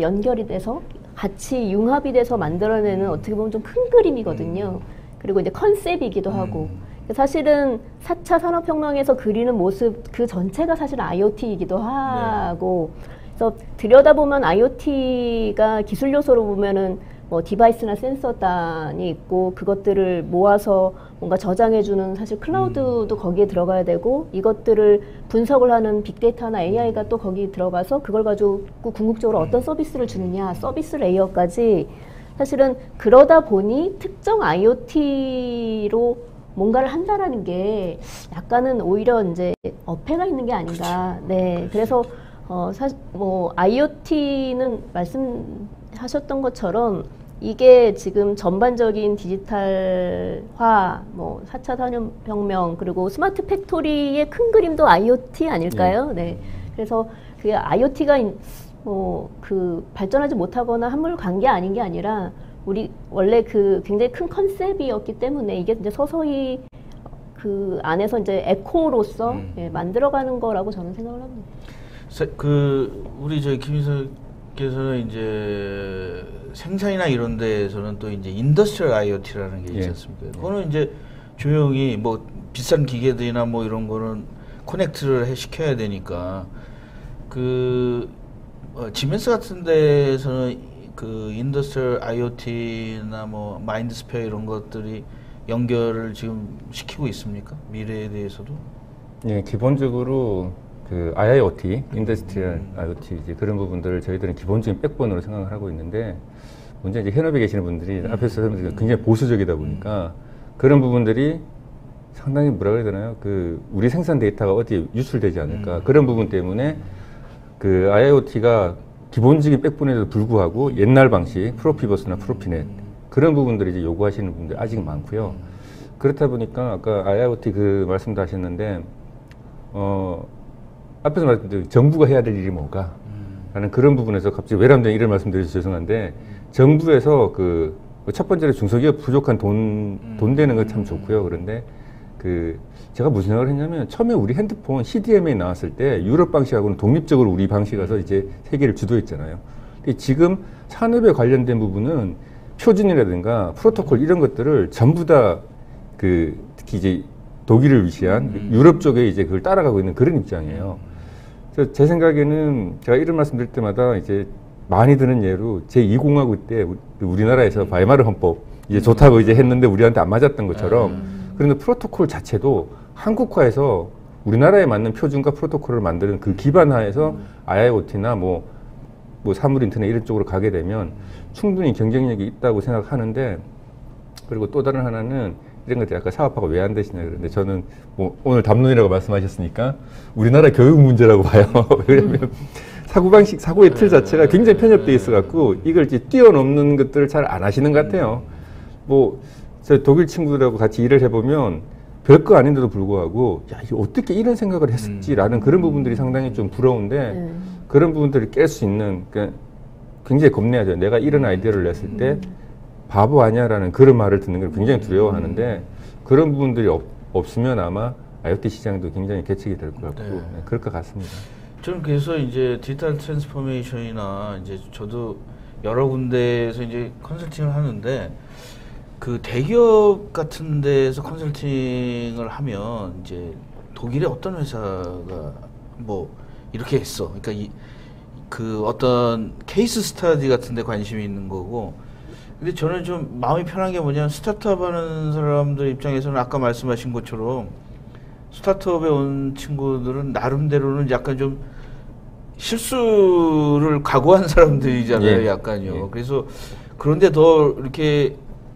연결이 돼서 같이 융합이 돼서 만들어내는 어떻게 보면 좀 큰 그림이거든요. 그리고 이제 컨셉이기도 하고. 사실은 4차 산업혁명에서 그리는 모습 그 전체가 사실은 IoT이기도 하고. 그래서 들여다보면 IoT가 기술 요소로 보면은 뭐 디바이스나 센서 단이 있고 그것들을 모아서 뭔가 저장해주는 사실 클라우드도 거기에 들어가야 되고 이것들을 분석을 하는 빅데이터나 AI가 또 거기 들어가서 그걸 가지고 궁극적으로 어떤 서비스를 주느냐 서비스 레이어까지 사실은 그러다 보니 특정 IoT로 뭔가를 한다라는 게 약간은 오히려 이제 어폐가 있는 게 아닌가. 네, 그래서 사실 뭐 IoT는 말씀하셨던 것처럼 이게 지금 전반적인 디지털화, 뭐 4차 산업혁명 그리고 스마트 팩토리의 큰 그림도 IoT 아닐까요? 네. 그래서 그 IoT가 뭐 그 발전하지 못하거나 한물 관계 아닌 게 아니라 우리 원래 그 굉장히 큰 컨셉이었기 때문에 이게 이제 서서히 그 안에서 이제 에코로서 만들어가는 거라고 저는 생각을 합니다. 우리 저희 김인석께서는 이제 생산이나 이런 데에서는 또 이제 인더스트리얼 IoT라는 게 있지 않습니까? 그거는 이제 조용히 뭐 비싼 기계들이나 뭐 이런 거는 커넥트를 시켜야 되니까 지멘스 같은 데에서는 그 인더스트리얼 IoT나 뭐 마인드스페어 이런 것들이 연결을 지금 시키고 있습니까? 미래에 대해서도? 예, 기본적으로 그 IIoT, 인더스트리얼 IoT 이제 그런 부분들을 저희들은 기본적인 백본으로 생각을 하고 있는데 문제 이제 현업에 계시는 분들이 앞에서 설명드린 굉장히 보수적이다 보니까 그런 부분들이 상당히 뭐라 그래야 되나요? 그 우리 생산 데이터가 어디에 유출되지 않을까 그런 부분 때문에 그 IIoT가 기본적인 백본에도 불구하고 옛날 방식 프로피버스나 프로피넷 그런 부분들을 이제 요구하시는 분들이 아직 많고요. 그렇다 보니까 아까 IIoT 그 말씀도 하셨는데 앞에서 말씀드린 정부가 해야 될 일이 뭔가 라는 그런 부분에서 갑자기 외람된 이런 말씀드려서 죄송한데 정부에서 그 첫 번째로 중소기업 부족한 돈 되는 건 참 좋고요. 그런데 제가 무슨 생각을 했냐면 처음에 우리 핸드폰 CDMA 나왔을 때 유럽 방식하고는 독립적으로 우리 방식 가서 이제 세계를 주도했잖아요. 근데 지금 산업에 관련된 부분은 표준이라든가 프로토콜 이런 것들을 전부 다 특히 이제 독일을 위시한 유럽 쪽에 이제 그걸 따라가고 있는 그런 입장이에요. 그래서 제 생각에는 제가 이런 말씀 드릴 때마다 이제 많이 드는 예로 제2공화국 때 우리나라에서 바이마르 헌법 이제 좋다고 이제 했는데 우리한테 안 맞았던 것처럼 그런데 프로토콜 자체도 한국화해서 우리나라에 맞는 표준과 프로토콜을 만드는 그 기반 하에서 IIoT나 뭐 사물 인터넷 이런 쪽으로 가게 되면 충분히 경쟁력이 있다고 생각하는데 그리고 또 다른 하나는 이런 것들 아까 사업화가 왜 안 되시냐 그러는데 저는 뭐 오늘 담론이라고 말씀하셨으니까 우리나라 교육 문제라고 봐요. 왜냐면 사고방식, 사고의 틀 자체가 굉장히 편협되어 있어갖고 이걸 이제 뛰어넘는 것들을 잘 안 하시는 것 같아요. 뭐, 저 독일 친구들하고 같이 일을 해보면 별거 아닌데도 불구하고 야, 이거 어떻게 이런 생각을 했을지라는 그런 부분들이 상당히 좀 부러운데 그런 부분들을 깰 수 있는, 그러니까 굉장히 겁내야죠. 내가 이런 아이디어를 냈을 때 바보 아니야라는 그런 말을 듣는 걸 굉장히 두려워하는데 그런 부분들이 없으면 아마 IoT 시장도 굉장히 개척이 될 것 같고 네. 네, 그럴 것 같습니다. 저는 그래서 이제 디지털 트랜스포메이션이나 이제 저도 여러 군데에서 이제 컨설팅을 하는데 그 대기업 같은 데에서 컨설팅을 하면 이제 독일의 어떤 회사가 뭐 이렇게 했어. 그러니까 그 어떤 케이스 스터디 같은 데 관심이 있는 거고. 근데 저는 좀 마음이 편한 게 뭐냐면 스타트업 하는 사람들 입장에서는 아까 말씀하신 것처럼 스타트업에 온 친구들은 나름대로는 약간 좀 실수를 각오한 사람들이잖아요, 예. 약간요. 예. 그래서 그런데 더 이렇게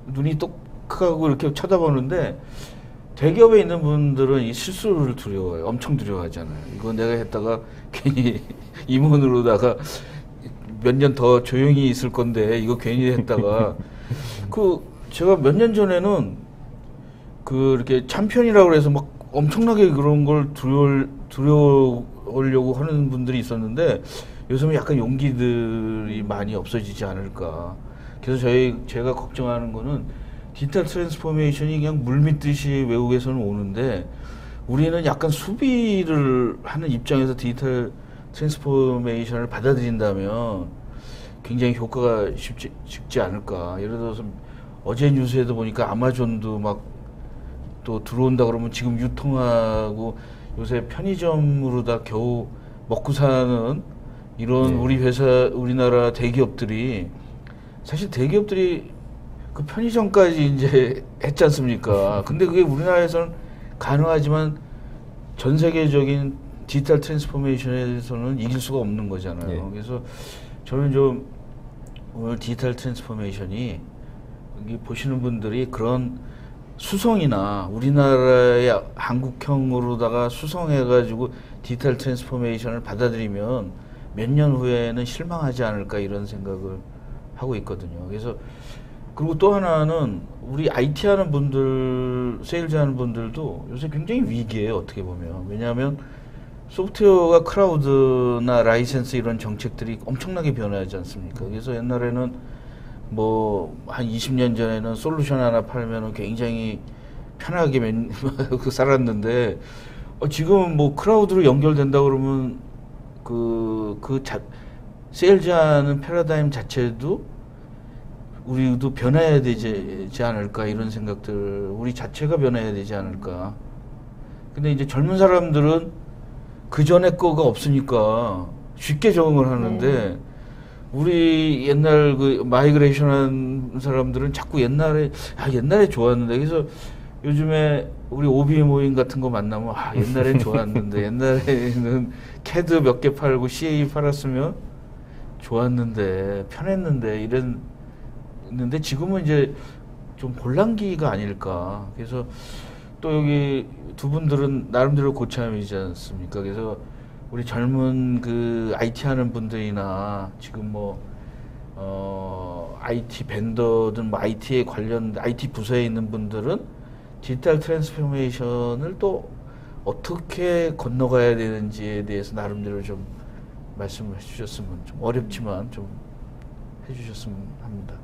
눈이 똑하고 이렇게 쳐다보는데 대기업에 있는 분들은 이 실수를 두려워해요. 엄청 두려워하잖아요. 이거 내가 했다가 괜히 임원으로다가 몇 년 더 조용히 있을 건데 이거 괜히 했다가 그 제가 몇 년 전에는 그 이렇게 참편이라고 그래서 막 엄청나게 그런 걸 두려워하려고 하는 분들이 있었는데 요즘은 약간 용기들이 많이 없어지지 않을까. 그래서 제가 걱정하는 거는 디지털 트랜스포메이션이 그냥 물밀듯이 외국에서는 오는데 우리는 약간 수비를 하는 입장에서 디지털 트랜스포메이션을 받아들인다면 굉장히 효과가 쉽지 않을까. 예를 들어서 어제 뉴스에도 보니까 아마존도 막 또 들어온다 그러면 지금 유통하고 요새 편의점으로 다 겨우 먹고 사는 이런 우리 회사, 우리나라 대기업들이 사실 대기업들이 그 편의점까지 이제 했지 않습니까? 근데 그게 우리나라에서는 가능하지만 전 세계적인 디지털 트랜스포메이션에서는 이길 수가 없는 거잖아요. 예. 그래서 저는 좀 오늘 디지털 트랜스포메이션이 여기 보시는 분들이 그런 수성이나 우리나라의 한국형으로다가 수성해가지고 디지털 트랜스포메이션을 받아들이면 몇 년 후에는 실망하지 않을까 이런 생각을 하고 있거든요. 그래서 그리고 또 하나는 우리 IT 하는 분들, 세일즈 하는 분들도 요새 굉장히 위기예요. 어떻게 보면. 왜냐하면 소프트웨어가 클라우드나 라이센스 이런 정책들이 엄청나게 변하지 않습니까? 그래서 옛날에는 뭐 한 20년 전에는 솔루션 하나 팔면은 굉장히 편하게 살았는데 지금은 뭐 클라우드로 연결된다 그러면 세일즈하는 패러다임 자체도 우리도 변해야 되지 않을까 이런 생각들, 우리 자체가 변해야 되지 않을까. 근데 이제 젊은 사람들은 그 전에 거가 없으니까 쉽게 적응을 하는데 우리 옛날 그 마이그레이션 한 사람들은 자꾸 옛날에 좋았는데. 그래서 요즘에 우리 OB 모임 같은 거 만나면 옛날엔 좋았는데 옛날에는 CAD 몇 개 팔고 CA 팔았으면 좋았는데 편했는데 이랬는데 지금은 이제 좀 혼란기가 아닐까. 그래서 또 여기 두 분들은 나름대로 고참이지 않습니까? 그래서 우리 젊은 그 IT 하는 분들이나 지금 IT 벤더든 IT에 관련 IT 부서에 있는 분들은 디지털 트랜스포메이션을 또 어떻게 건너가야 되는지에 대해서 나름대로 좀 말씀을 해주셨으면, 좀 어렵지만 좀 해주셨으면 합니다.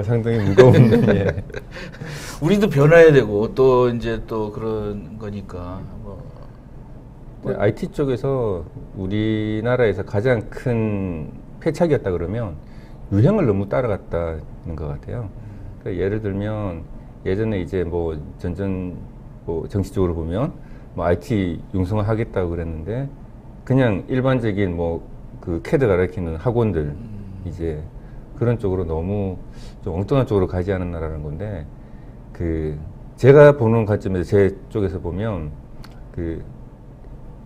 상당히 무거운. 예. 우리도 변화해야 되고 또 이제 또 그런 거니까. IT 쪽에서 우리나라에서 가장 큰 패착이었다 그러면 유행을 너무 따라갔다는 것 같아요. 그러니까 예를 들면 예전에 이제 뭐 정치적으로 보면 뭐 IT 융성화 하겠다고 그랬는데 그냥 일반적인 뭐 그 CAD 가르치는 학원들 이제 그런 쪽으로 너무 좀 엉뚱한 쪽으로 가지 않았나라는 건데, 그 제가 보는 관점에서 제 쪽에서 보면 그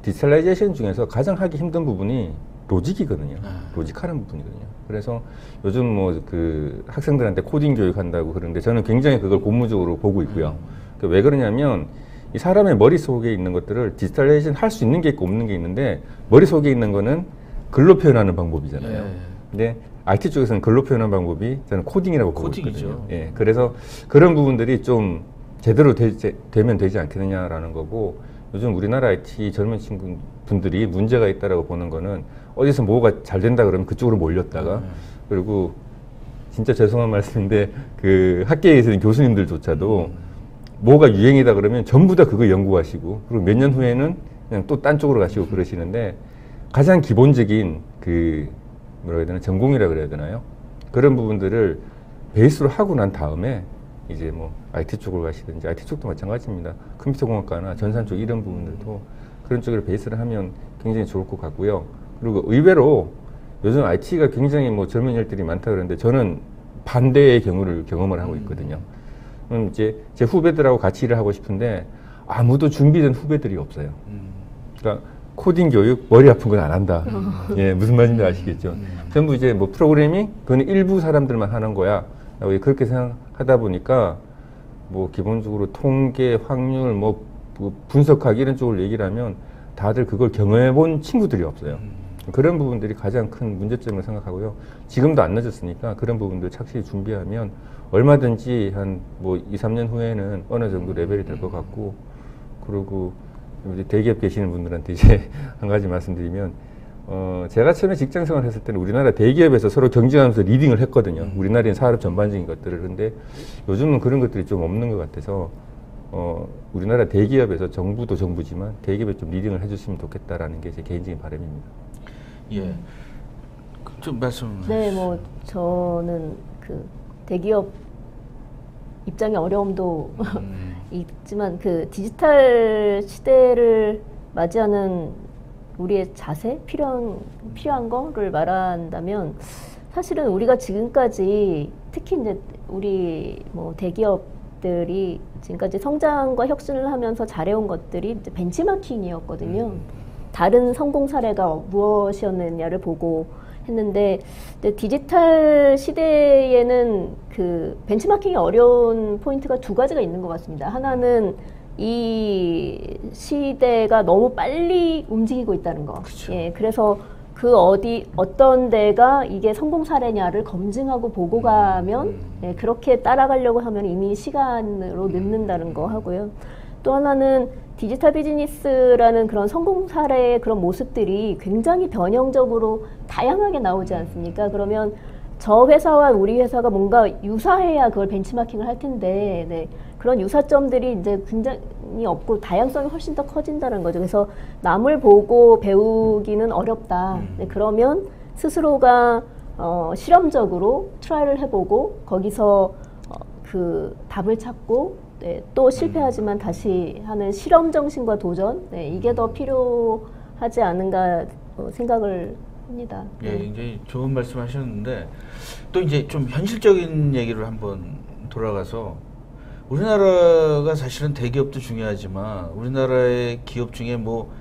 디지털라이제이션 중에서 가장 하기 힘든 부분이 로직이거든요. 로직하는 부분이거든요. 그래서 요즘 뭐 그 학생들한테 코딩 교육한다고 그러는데 저는 굉장히 그걸 고무적으로 보고 있고요. 왜 그러냐면 이 사람의 머릿속에 있는 것들을 디지털라이제이션 할 수 있는 게 있고 없는 게 있는데 머릿속에 있는 거는 글로 표현하는 방법이잖아요. 네. 근데 IT 쪽에서는 글로 표현하는 방법이 저는 코딩이라고 보고 코딩이죠. 있거든요. 예, 그래서 그런 부분들이 좀 제대로 되면 되지 않겠느냐라는 거고 요즘 우리나라 IT 젊은 친구분들이 문제가 있다라고 보는 거는 어디서 뭐가 잘 된다 그러면 그쪽으로 몰렸다가 그리고 진짜 죄송한 말씀인데 그 학계에 있는 교수님들조차도 뭐가 유행이다 그러면 전부 다 그거 연구하시고 그리고 몇 년 후에는 그냥 또 딴 쪽으로 가시고 그러시는데 가장 기본적인 그 뭐라 해야 되나 전공이라 그래야 되나요? 그런 부분들을 베이스로 하고 난 다음에 이제 뭐 IT 쪽으로 가시든지 IT 쪽도 마찬가지입니다. 컴퓨터공학과나 전산 쪽 이런 부분들도 그런 쪽으로 베이스를 하면 굉장히 좋을 것 같고요. 그리고 의외로 요즘 IT가 굉장히 뭐 젊은 일들이 많다 그러는데 저는 반대의 경험을 하고 있거든요. 이제 제 후배들하고 같이 일을 하고 싶은데 아무도 준비된 후배들이 없어요. 그러니까 코딩 교육 머리 아픈 건 안 한다. 예, 무슨 말인지 아시겠죠? 전부 이제 뭐 프로그래밍 그건 일부 사람들만 하는 거야. 그렇게 생각하다 보니까 뭐 기본적으로 통계, 확률, 뭐 분석하기 이런 쪽을 얘기를 하면 다들 그걸 경험해 본 친구들이 없어요. 그런 부분들이 가장 큰 문제점을 생각하고요. 지금도 안 늦었으니까 그런 부분들 착실히 준비하면 얼마든지 한 뭐 2, 3년 후에는 어느 정도 레벨이 될 것 같고 그리고 우리 대기업 계시는 분들한테 이제 한 가지 말씀드리면 제가 처음에 직장 생활 했을 때는 우리나라 대기업에서 서로 경쟁하면서 리딩을 했거든요. 우리나라의 사업 전반적인 것들을. 그런데 요즘은 그런 것들이 좀 없는 것 같아서 우리나라 대기업에서 정부도 정부지만 대기업에 좀 리딩을 해줬으면 좋겠다라는 게 제 개인적인 바람입니다. 예. 좀 말씀. 네, 뭐 저는 그 대기업 입장의 어려움도 있지만 그 디지털 시대를 맞이하는 우리의 자세 필요한 거를 말한다면 사실은 우리가 지금까지 특히 이제 우리 뭐 대기업들이 지금까지 성장과 혁신을 하면서 잘해온 것들이 이제 벤치마킹이었거든요. 다른 성공 사례가 무엇이었느냐를 보고 했는데 디지털 시대에는 그 벤치마킹이 어려운 포인트가 두 가지가 있는 것 같습니다. 하나는 이 시대가 너무 빨리 움직이고 있다는 거. 그쵸. 예, 그래서 그 어떤 데가 이게 성공 사례냐를 검증하고 보고 가면 예, 그렇게 따라가려고 하면 이미 시간으로 늦는다는 거 하고요. 또 하나는 디지털 비즈니스라는 그런 성공 사례의 그런 모습들이 굉장히 변형적으로 다양하게 나오지 않습니까? 그러면 저 회사와 우리 회사가 뭔가 유사해야 그걸 벤치마킹을 할 텐데, 네. 그런 유사점들이 이제 굉장히 없고 다양성이 훨씬 더 커진다는 거죠. 그래서 남을 보고 배우기는 어렵다. 네. 그러면 스스로가 실험적으로 트라이를 해보고 거기서 그 답을 찾고 네, 또 실패하지만 다시 하는 실험 정신과 도전, 네, 이게 더 필요하지 않은가 생각을 합니다. 예, 굉장히 좋은 말씀하셨는데 또 이제 좀 현실적인 얘기를 한번 돌아가서 우리나라가 사실은 대기업도 중요하지만 우리나라의 기업 중에 뭐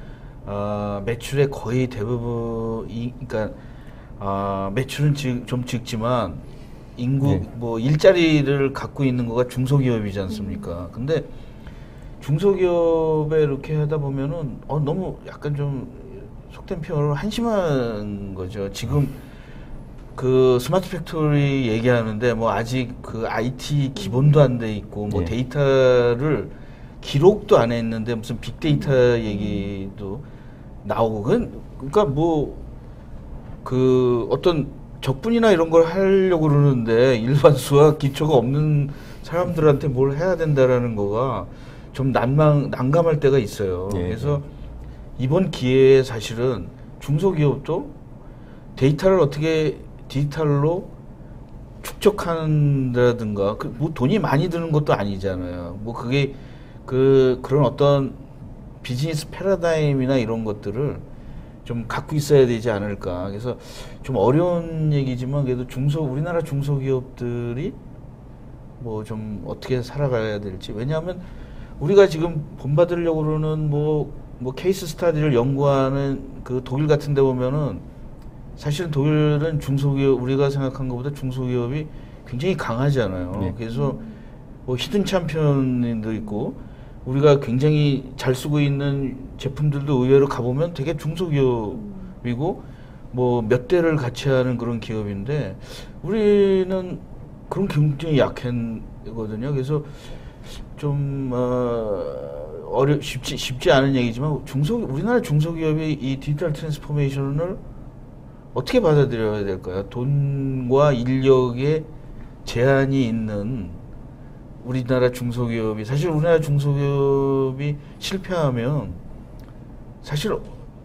매출의 거의 대부분이 그러니까 매출은 좀 적지만 인구 네. 뭐 일자리를 갖고 있는 거가 중소기업이지 않습니까? 근데 중소기업에 이렇게 하다 보면은 너무 약간 좀 속된 표현으로 한심한 거죠. 지금 그 스마트 팩토리 얘기하는데 뭐 아직 그 IT 기본도 안 돼 있고 뭐 네. 데이터를 기록도 안 했는데 무슨 빅데이터 얘기도 나오고 그러니까 뭐 그 어떤 적분이나 이런 걸 하려고 그러는데 일반 수학 기초가 없는 사람들한테 뭘 해야 된다라는 거가 좀 난감할 때가 있어요. 예. 그래서 이번 기회에 사실은 중소기업도 데이터를 어떻게 디지털로 축적한다든가 뭐 돈이 많이 드는 것도 아니잖아요. 뭐 그게 그런 어떤 비즈니스 패러다임이나 이런 것들을 좀 갖고 있어야 되지 않을까. 그래서 좀 어려운 얘기지만 그래도 우리나라 중소기업들이 뭐 좀 어떻게 살아가야 될지. 왜냐하면 우리가 지금 본받으려고 그러는 뭐 케이스 스타디를 연구하는 그 독일 같은 데 보면은 사실은 독일은 중소기업, 우리가 생각한 것보다 중소기업이 굉장히 강하잖아요. 네. 그래서 뭐 히든 챔피언도 있고 우리가 굉장히 잘 쓰고 있는 제품들도 의외로 가보면 되게 중소기업이고 뭐 몇 대를 같이 하는 그런 기업인데 우리는 그런 굉장히 약했거든요. 그래서 좀 쉽지 않은 얘기지만 우리나라 중소기업이 이 디지털 트랜스포메이션을 어떻게 받아들여야 될까요? 돈과 인력에 제한이 있는 우리나라 중소기업이 사실 우리나라 중소기업이 실패하면 사실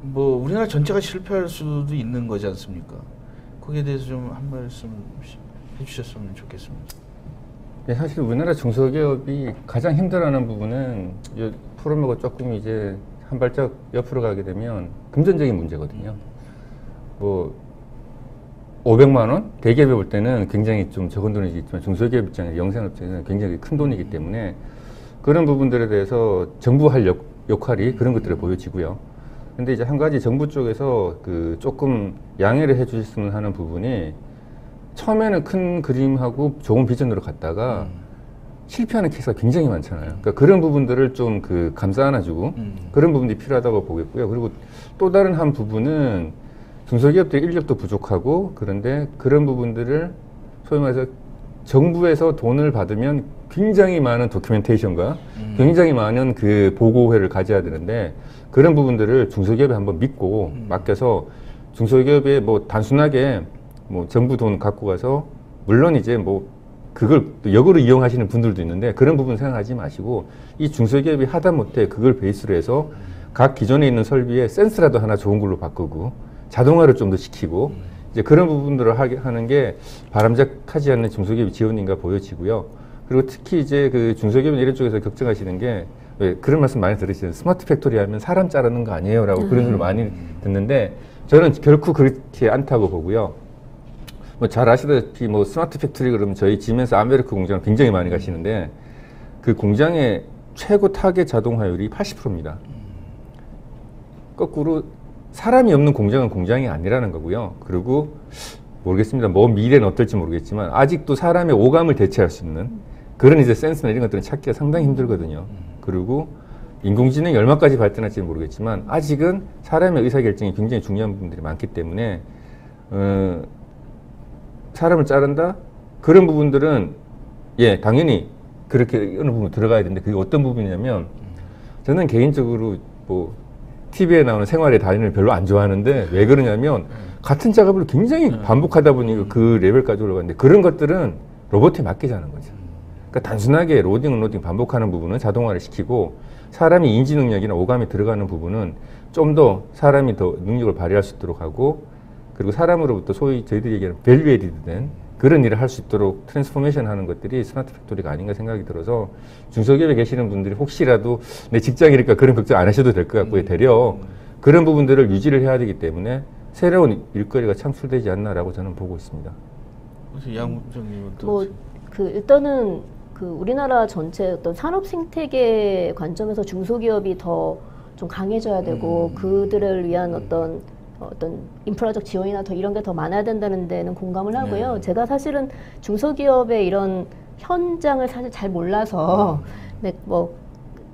뭐 우리나라 전체가 실패할 수도 있는 거지 않습니까? 거기에 대해서 좀 한 말씀 해주셨으면 좋겠습니다. 네, 사실 우리나라 중소기업이 가장 힘들어하는 부분은 이 프로모가 조금 이제 한 발짝 옆으로 가게 되면 금전적인 문제거든요. 뭐 500만 원? 대기업이 볼 때는 굉장히 좀 적은 돈이지만 중소기업 입장에서 영세업 입장에서는 굉장히 큰 돈이기 때문에 그런 부분들에 대해서 정부 할 역할이 그런 것들을 보여지고요. 근데 이제 한 가지 정부 쪽에서 그 조금 양해를 해 주셨으면 하는 부분이 처음에는 큰 그림하고 좋은 비전으로 갔다가 실패하는 케이스가 굉장히 많잖아요. 그러니까 그런 부분들을 좀 그 감싸 안아주고 그런 부분들이 필요하다고 보겠고요. 그리고 또 다른 한 부분은 중소기업들의 인력도 부족하고 그런데 그런 부분들을 소위 말해서 정부에서 돈을 받으면 굉장히 많은 도큐멘테이션과 굉장히 많은 그 보고회를 가져야 되는데 그런 부분들을 중소기업에 한번 믿고 맡겨서 중소기업에 뭐 단순하게 뭐 정부 돈 갖고 가서 물론 이제 뭐 그걸 또 역으로 이용하시는 분들도 있는데 그런 부분 생각하지 마시고 이 중소기업이 하다못해 그걸 베이스로 해서 각 기존에 있는 설비에 센스라도 하나 좋은 걸로 바꾸고 자동화를 좀 더 시키고 이제 그런 부분들을 하는 게 바람직하지 않는 중소기업 지원인가 보여지고요. 그리고 특히 이제 그 중소기업 이런 쪽에서 걱정하시는 게 왜 그런 말씀 많이 들으시잖아요. 스마트 팩토리 하면 사람 자르는 거 아니에요라고 그런 걸 많이 듣는데 저는 결코 그렇지 않다고 보고요. 뭐 잘 아시다시피 뭐 스마트 팩토리 그러면 저희 지멘스 아메리카 공장을 굉장히 많이 가시는데 그 공장의 최고 타겟 자동화율이 80%입니다. 거꾸로 사람이 없는 공장은 공장이 아니라는 거고요. 그리고 모르겠습니다. 뭐 미래는 어떨지 모르겠지만 아직도 사람의 오감을 대체할 수 있는 그런 이제 센스나 이런 것들은 찾기가 상당히 힘들거든요. 그리고 인공지능이 얼마까지 발전할지는 모르겠지만 아직은 사람의 의사결정이 굉장히 중요한 부분들이 많기 때문에 사람을 자른다? 그런 부분들은 예 당연히 그렇게 어느 부분 들어가야 되는데 그게 어떤 부분이냐면 저는 개인적으로 뭐 TV에 나오는 생활의 달인을 별로 안 좋아하는데 왜 그러냐면 같은 작업을 굉장히 반복하다 보니 그 레벨까지 올라가는데 그런 것들은 로봇에 맡기자는 거죠. 그러니까 단순하게 로딩, 언로딩 반복하는 부분은 자동화를 시키고 사람이 인지 능력이나 오감이 들어가는 부분은 좀 더 사람이 더 능력을 발휘할 수 있도록 하고 그리고 사람으로부터 소위 저희들이 얘기하는 밸류 에디드 된 그런 일을 할 수 있도록 트랜스포메이션 하는 것들이 스마트 팩토리가 아닌가 생각이 들어서 중소기업에 계시는 분들이 혹시라도 내 직장이니까 그런 걱정 안 하셔도 될 것 같고요. 되려 그런 부분들을 유지를 해야 되기 때문에 새로운 일거리가 창출되지 않나라고 저는 보고 있습니다. 그래서 양 부장님은 또 뭐 그 일단은 그 우리나라 전체 어떤 산업 생태계 관점에서 중소기업이 더 좀 강해져야 되고 그들을 위한 어떤 인프라적 지원이나 더 이런 게 더 많아야 된다는 데는 공감을 하고요. 제가 사실은 중소기업의 이런 현장을 사실 잘 몰라서 근데 뭐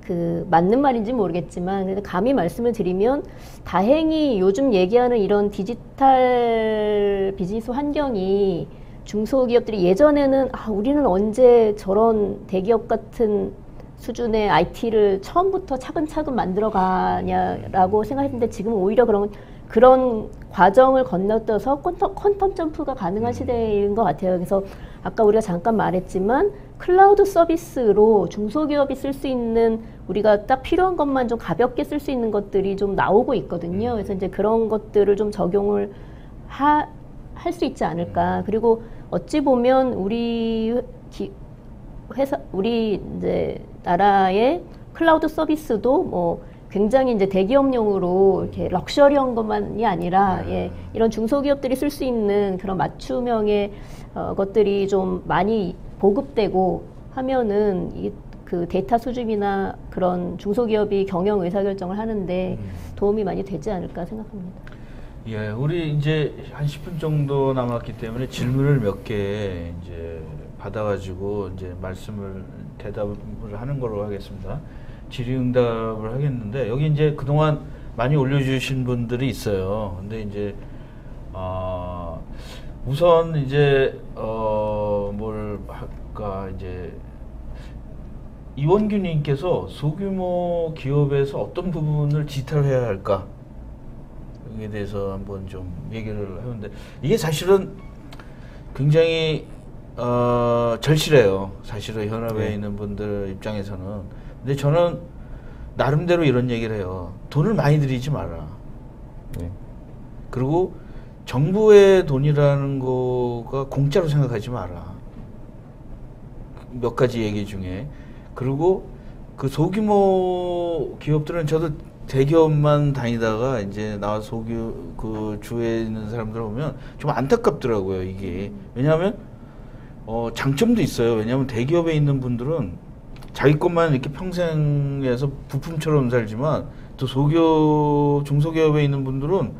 그 맞는 말인지 모르겠지만 근데 감히 말씀을 드리면 다행히 요즘 얘기하는 이런 디지털 비즈니스 환경이 중소기업들이 예전에는 우리는 언제 저런 대기업 같은 수준의 IT를 처음부터 차근차근 만들어 가냐라고 생각했는데 지금 오히려 그런 과정을 건너뛰어서 퀀텀 점프가 가능한 시대인 것 같아요. 그래서 아까 우리가 잠깐 말했지만 클라우드 서비스로 중소기업이 쓸 수 있는 우리가 딱 필요한 것만 좀 가볍게 쓸 수 있는 것들이 좀 나오고 있거든요. 그래서 이제 그런 것들을 좀 적용을 할 수 있지 않을까. 그리고 어찌 보면 우리 이제 나라의 클라우드 서비스도 뭐 굉장히 이제 대기업용으로 이렇게 럭셔리한 것만이 아니라 이런 중소기업들이 쓸 수 있는 그런 맞춤형의 것들이 좀 많이 보급되고 하면은 그 데이터 수집이나 그런 중소기업이 경영 의사결정을 하는데 도움이 많이 되지 않을까 생각합니다. 예, 우리 이제 한 10분 정도 남았기 때문에 질문을 몇 개 이제 받아가지고 이제 대답을 하는 걸로 하겠습니다. 질의응답을 하겠는데 여기 이제 그동안 많이 올려주신 분들이 있어요. 근데 이제 우선 이제 뭘 할까 이제 이원규님께서 소규모 기업에서 어떤 부분을 디지털해야 할까 여기에 대해서 한번 좀 얘기를 하는데 이게 사실은 굉장히 절실해요. 사실은 현업에 네. 있는 분들 입장에서는. 근데 저는 나름대로 이런 얘기를 해요. 돈을 많이 들이지 마라. 네. 그리고 정부의 돈이라는 거가 공짜로 생각하지 마라. 몇 가지 얘기 중에. 그리고 그 소규모 기업들은 저도 대기업만 다니다가 이제 나와서 그 주에 있는 사람들 보면 좀 안타깝더라고요, 이게. 왜냐하면 장점도 있어요. 왜냐하면 대기업에 있는 분들은 자기 것만 이렇게 평생에서 부품처럼 살지만 또 중소기업에 있는 분들은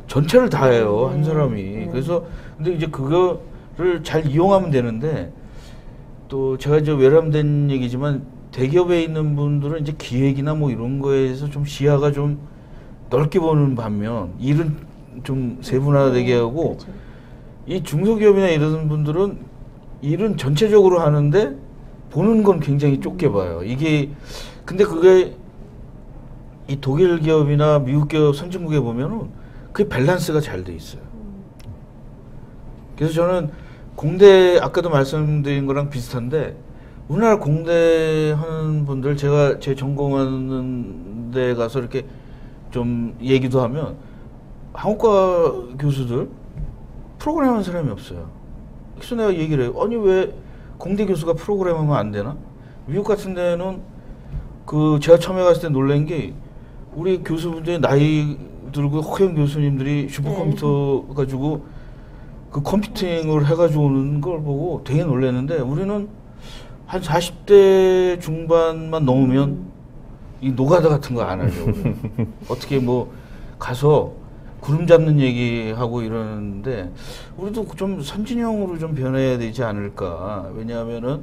전체를 다 해요, 한 사람이. 그래서 근데 이제 그거를 잘 이용하면 되는데 또 제가 이제 외람된 얘기지만 대기업에 있는 분들은 이제 기획이나 뭐 이런 거에서 좀 시야가 좀 넓게 보는 반면 일은 좀 세분화되게 하고 그렇죠. 이 중소기업이나 이런 분들은 일은 전체적으로 하는데 보는 건 굉장히 좁게 봐요. 이게 근데 그게 이 독일 기업이나 미국 기업 선진국에 보면은 그 밸런스가 잘 돼 있어요. 그래서 저는 공대 아까도 말씀드린 거랑 비슷한데 우리나라 공대 하는 분들 제가 제 전공하는 데 가서 이렇게 좀 얘기도 하면 한국과 교수들 프로그램 하는 사람이 없어요. 그래서 내가 얘기를 해요. 아니 왜 공대 교수가 프로그램 하면 안 되나? 미국 같은 데는 그 제가 처음에 갔을 때 놀란 게 우리 교수분들이 나이 들고 허연 교수님들이 슈퍼컴퓨터 가지고 그 컴퓨팅을 해가지고 오는 걸 보고 되게 놀랐는데 우리는 한 40대 중반만 넘으면 이 노가다 같은 거 안 하죠. 어떻게 뭐 가서 구름 잡는 얘기하고 이러는데 우리도 좀 선진형으로 좀 변해야 되지 않을까. 왜냐하면은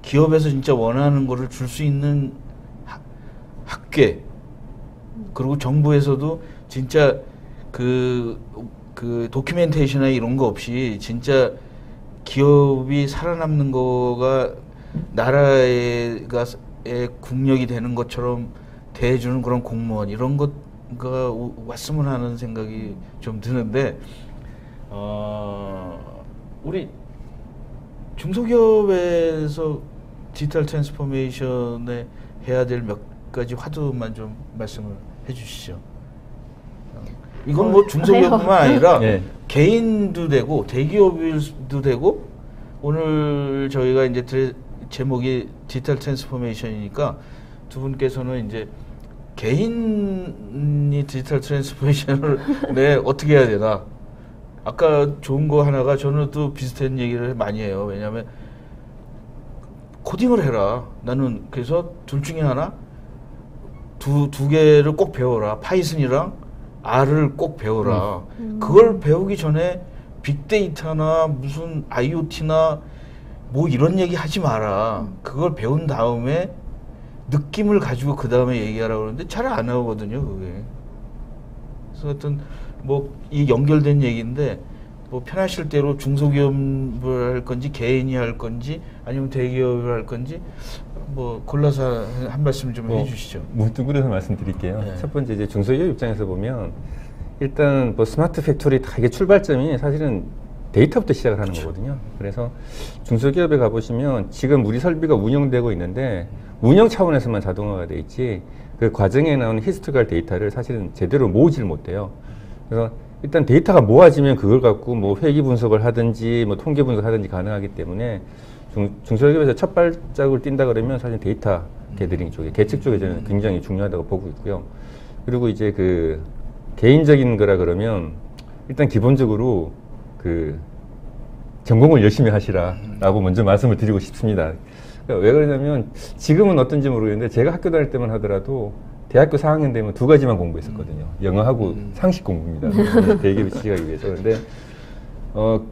기업에서 진짜 원하는 거를 줄 수 있는 학계 그리고 정부에서도 진짜 그 도큐멘테이션이나 이런 거 없이 진짜 기업이 살아남는 거가 나라의 국력이 되는 것처럼 대해주는 그런 공무원 이런 거가 왔으면 하는 생각이 좀 드는데 우리 중소기업에서 디지털 트랜스포메이션에 해야 될 몇 가지 화두만 좀 말씀을 해주시죠. 이건 뭐 중소기업뿐만 아니라 네. 개인도 되고 대기업도 되고 오늘 저희가 이제 제목이 디지털 트랜스포메이션이니까 두 분께서는 이제 개인이 디지털 트랜스포메이션을 어떻게 해야 되나. 아까 좋은 거 하나가 저는 또 비슷한 얘기를 많이 해요. 왜냐하면 코딩을 해라. 나는 그래서 둘 중에 하나 두 개를 꼭 배워라. 파이썬이랑 R을 꼭 배워라. 그걸 배우기 전에 빅데이터나 무슨 IoT나 뭐 이런 얘기 하지 마라. 그걸 배운 다음에 느낌을 가지고 그 다음에 얘기하라고 그러는데 잘 안 하거든요, 그게. 그래서 하여튼 뭐 이 연결된 얘기인데 뭐 편하실 대로 중소기업을 할 건지 개인이 할 건지 아니면 대기업을 할 건지 뭐 골라서 한 말씀 좀 해주시죠. 문득 그래서 말씀드릴게요. 네. 첫 번째 이제 중소기업 입장에서 보면 일단 뭐 스마트 팩토리 다 이게 출발점이 사실은 데이터부터 시작을 하는 거거든요. 그래서 중소기업에 가보시면 지금 우리 설비가 운영되고 있는데 운영 차원에서만 자동화가 돼 있지 그 과정에 나오는 히스토리컬 데이터를 사실은 제대로 모으질 못해요. 그래서 일단 데이터가 모아지면 그걸 갖고 뭐 회계 분석을 하든지 뭐 통계 분석을 하든지 가능하기 때문에 중소기업에서 첫 발짝을 뛴다 그러면 사실 데이터 게더링 쪽에 계측 쪽에 저는 굉장히 중요하다고 보고 있고요. 그리고 이제 그 개인적인 거라 그러면 일단 기본적으로 그 전공을 열심히 하시라라고 먼저 말씀을 드리고 싶습니다. 그러니까 왜 그러냐면 지금은 어떤지 모르겠는데 제가 학교 다닐 때만 하더라도 대학교 4학년 되면 두 가지만 공부했었거든요. 영어하고 상식 공부입니다. 대기업에 취직하기 위해서. 그런데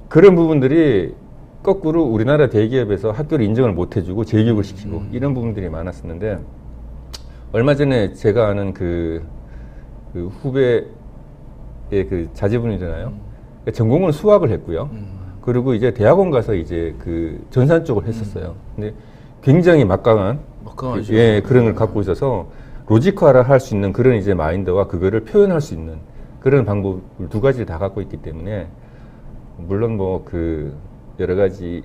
그런 부분들이 거꾸로 우리나라 대기업에서 학교를 인정을 못 해주고 재교육을 시키고 이런 부분들이 많았었는데 얼마 전에 제가 아는 그 후배의 그 자제분이잖아요. 그러니까 전공은 수학을 했고요. 그리고 이제 대학원 가서 이제 그 전산 쪽을 했었어요. 근데 굉장히 막강한 막강하죠. 예, 그런 걸 갖고 있어서 로직화를 할 수 있는 그런 이제 마인드와 그거를 표현할 수 있는 그런 방법을 두 가지를 다 갖고 있기 때문에 물론 뭐 그 여러 가지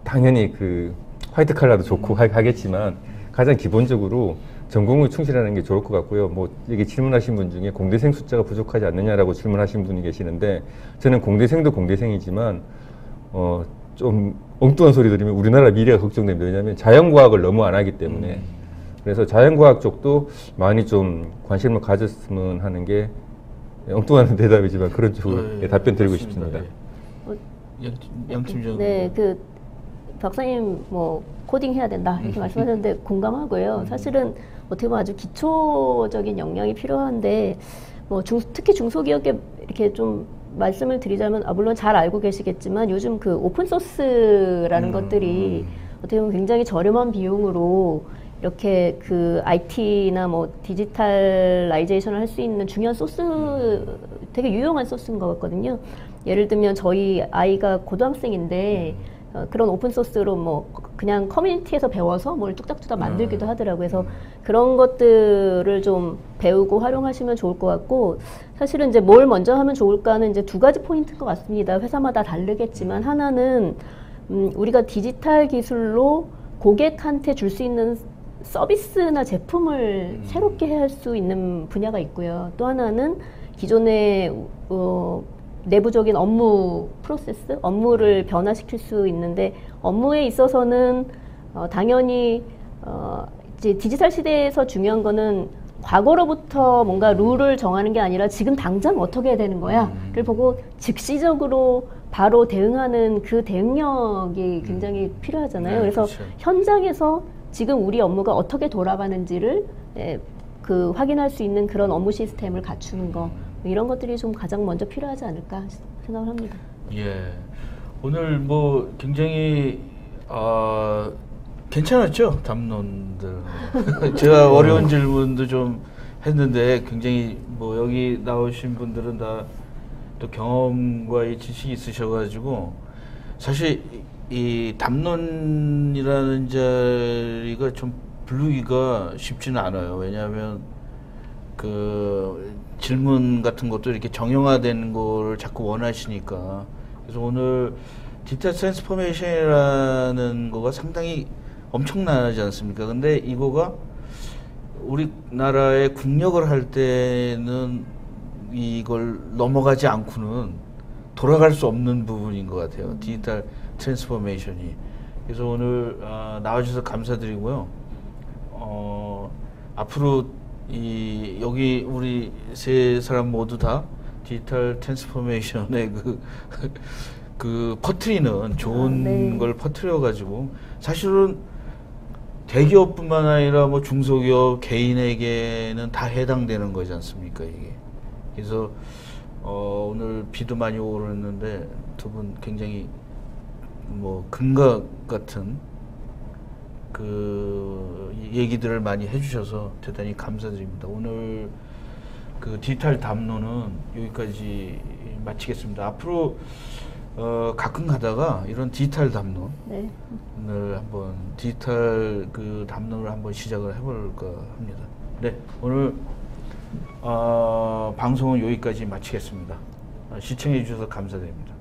당연히 그 화이트 칼라도 좋고 하겠지만 가장 기본적으로 전공을 충실하는 게 좋을 것 같고요. 뭐 이게 질문하신 분 중에 공대생 숫자가 부족하지 않느냐라고 질문하신 분이 계시는데 저는 공대생도 공대생이지만 좀 엉뚱한 소리 들으면 우리나라 미래가 걱정됩니다. 왜냐하면 자연과학을 너무 안 하기 때문에 그래서 자연과학 쪽도 많이 좀 관심을 가졌으면 하는 게 엉뚱한 대답이지만 그런 쪽으로 답변 드리고 싶습니다. 양팀장. 네, 그 박사님 뭐 코딩 해야 된다 이렇게 말씀하셨는데 공감하고요. 사실은 어떻게 보면 아주 기초적인 역량이 필요한데 뭐 특히 중소기업에 이렇게 좀 말씀을 드리자면 물론 잘 알고 계시겠지만 요즘 그 오픈 소스라는 것들이 어떻게 보면 굉장히 저렴한 비용으로 이렇게 그 IT나 뭐 디지털라이제이션을 할 수 있는 중요한 소스, 되게 유용한 소스인 것 같거든요. 예를 들면 저희 아이가 고등학생인데 그런 오픈 소스로 뭐 그냥 커뮤니티에서 배워서 뭘 뚝딱뚝딱 만들기도 하더라고요. 그래서 그런 것들을 좀 배우고 활용하시면 좋을 것 같고, 사실은 이제 뭘 먼저 하면 좋을까는 이제 두 가지 포인트인 것 같습니다. 회사마다 다르겠지만 하나는 우리가 디지털 기술로 고객한테 줄 수 있는 서비스나 제품을 새롭게 할 수 있는 분야가 있고요. 또 하나는 기존의 내부적인 업무 프로세스, 업무를 변화시킬 수 있는데, 업무에 있어서는 당연히 이제 디지털 시대에서 중요한 거는 과거로부터 뭔가 룰을 정하는 게 아니라 지금 당장 어떻게 해야 되는 거야를 보고 즉시적으로 바로 대응하는 그 대응력이 굉장히 필요하잖아요. 그래서 그렇죠. 현장에서 지금 우리 업무가 어떻게 돌아가는지를 그 확인할 수 있는 그런 업무 시스템을 갖추는 거, 이런 것들이 좀 가장 먼저 필요하지 않을까 생각을 합니다. 예, 오늘 뭐 굉장히 괜찮았죠, 담론들. 제가 어려운 질문도 좀 했는데 굉장히 뭐 여기 나오신 분들은 다 또 경험과 이 지식이 있으셔가지고 사실 이 담론이라는 자리가 좀 부르기가 쉽지는 않아요. 왜냐하면 그 질문 같은 것도 이렇게 정형화된 거를 자꾸 원하시니까. 그래서 오늘 디지털 트랜스포메이션이라는 거가 상당히 엄청나지 않습니까? 근데 이거가 우리나라의 국력을 할 때는 이걸 넘어가지 않고는 돌아갈 수 없는 부분인 것 같아요. 디지털 트랜스포메이션이. 그래서 오늘 나와주셔서 감사드리고요. 앞으로 여기 우리 세 사람 모두 다 디지털 트랜스포메이션의 그 퍼트리는 좋은 네. 걸 퍼트려가지고 사실은 대기업뿐만 아니라 뭐 중소기업 개인에게는 다 해당되는 거지 않습니까, 이게. 그래서 오늘 비도 많이 오고 그랬는데 두 분 굉장히 뭐 금각 같은 그 얘기들을 많이 해주셔서 대단히 감사드립니다. 오늘 그 디지털 담론은 여기까지 마치겠습니다. 앞으로 가끔 가다가 이런 디지털 담론을 네. 한번 디지털 그 담론을 한번 시작을 해볼까 합니다. 네, 오늘 방송은 여기까지 마치겠습니다. 시청해 주셔서 감사드립니다.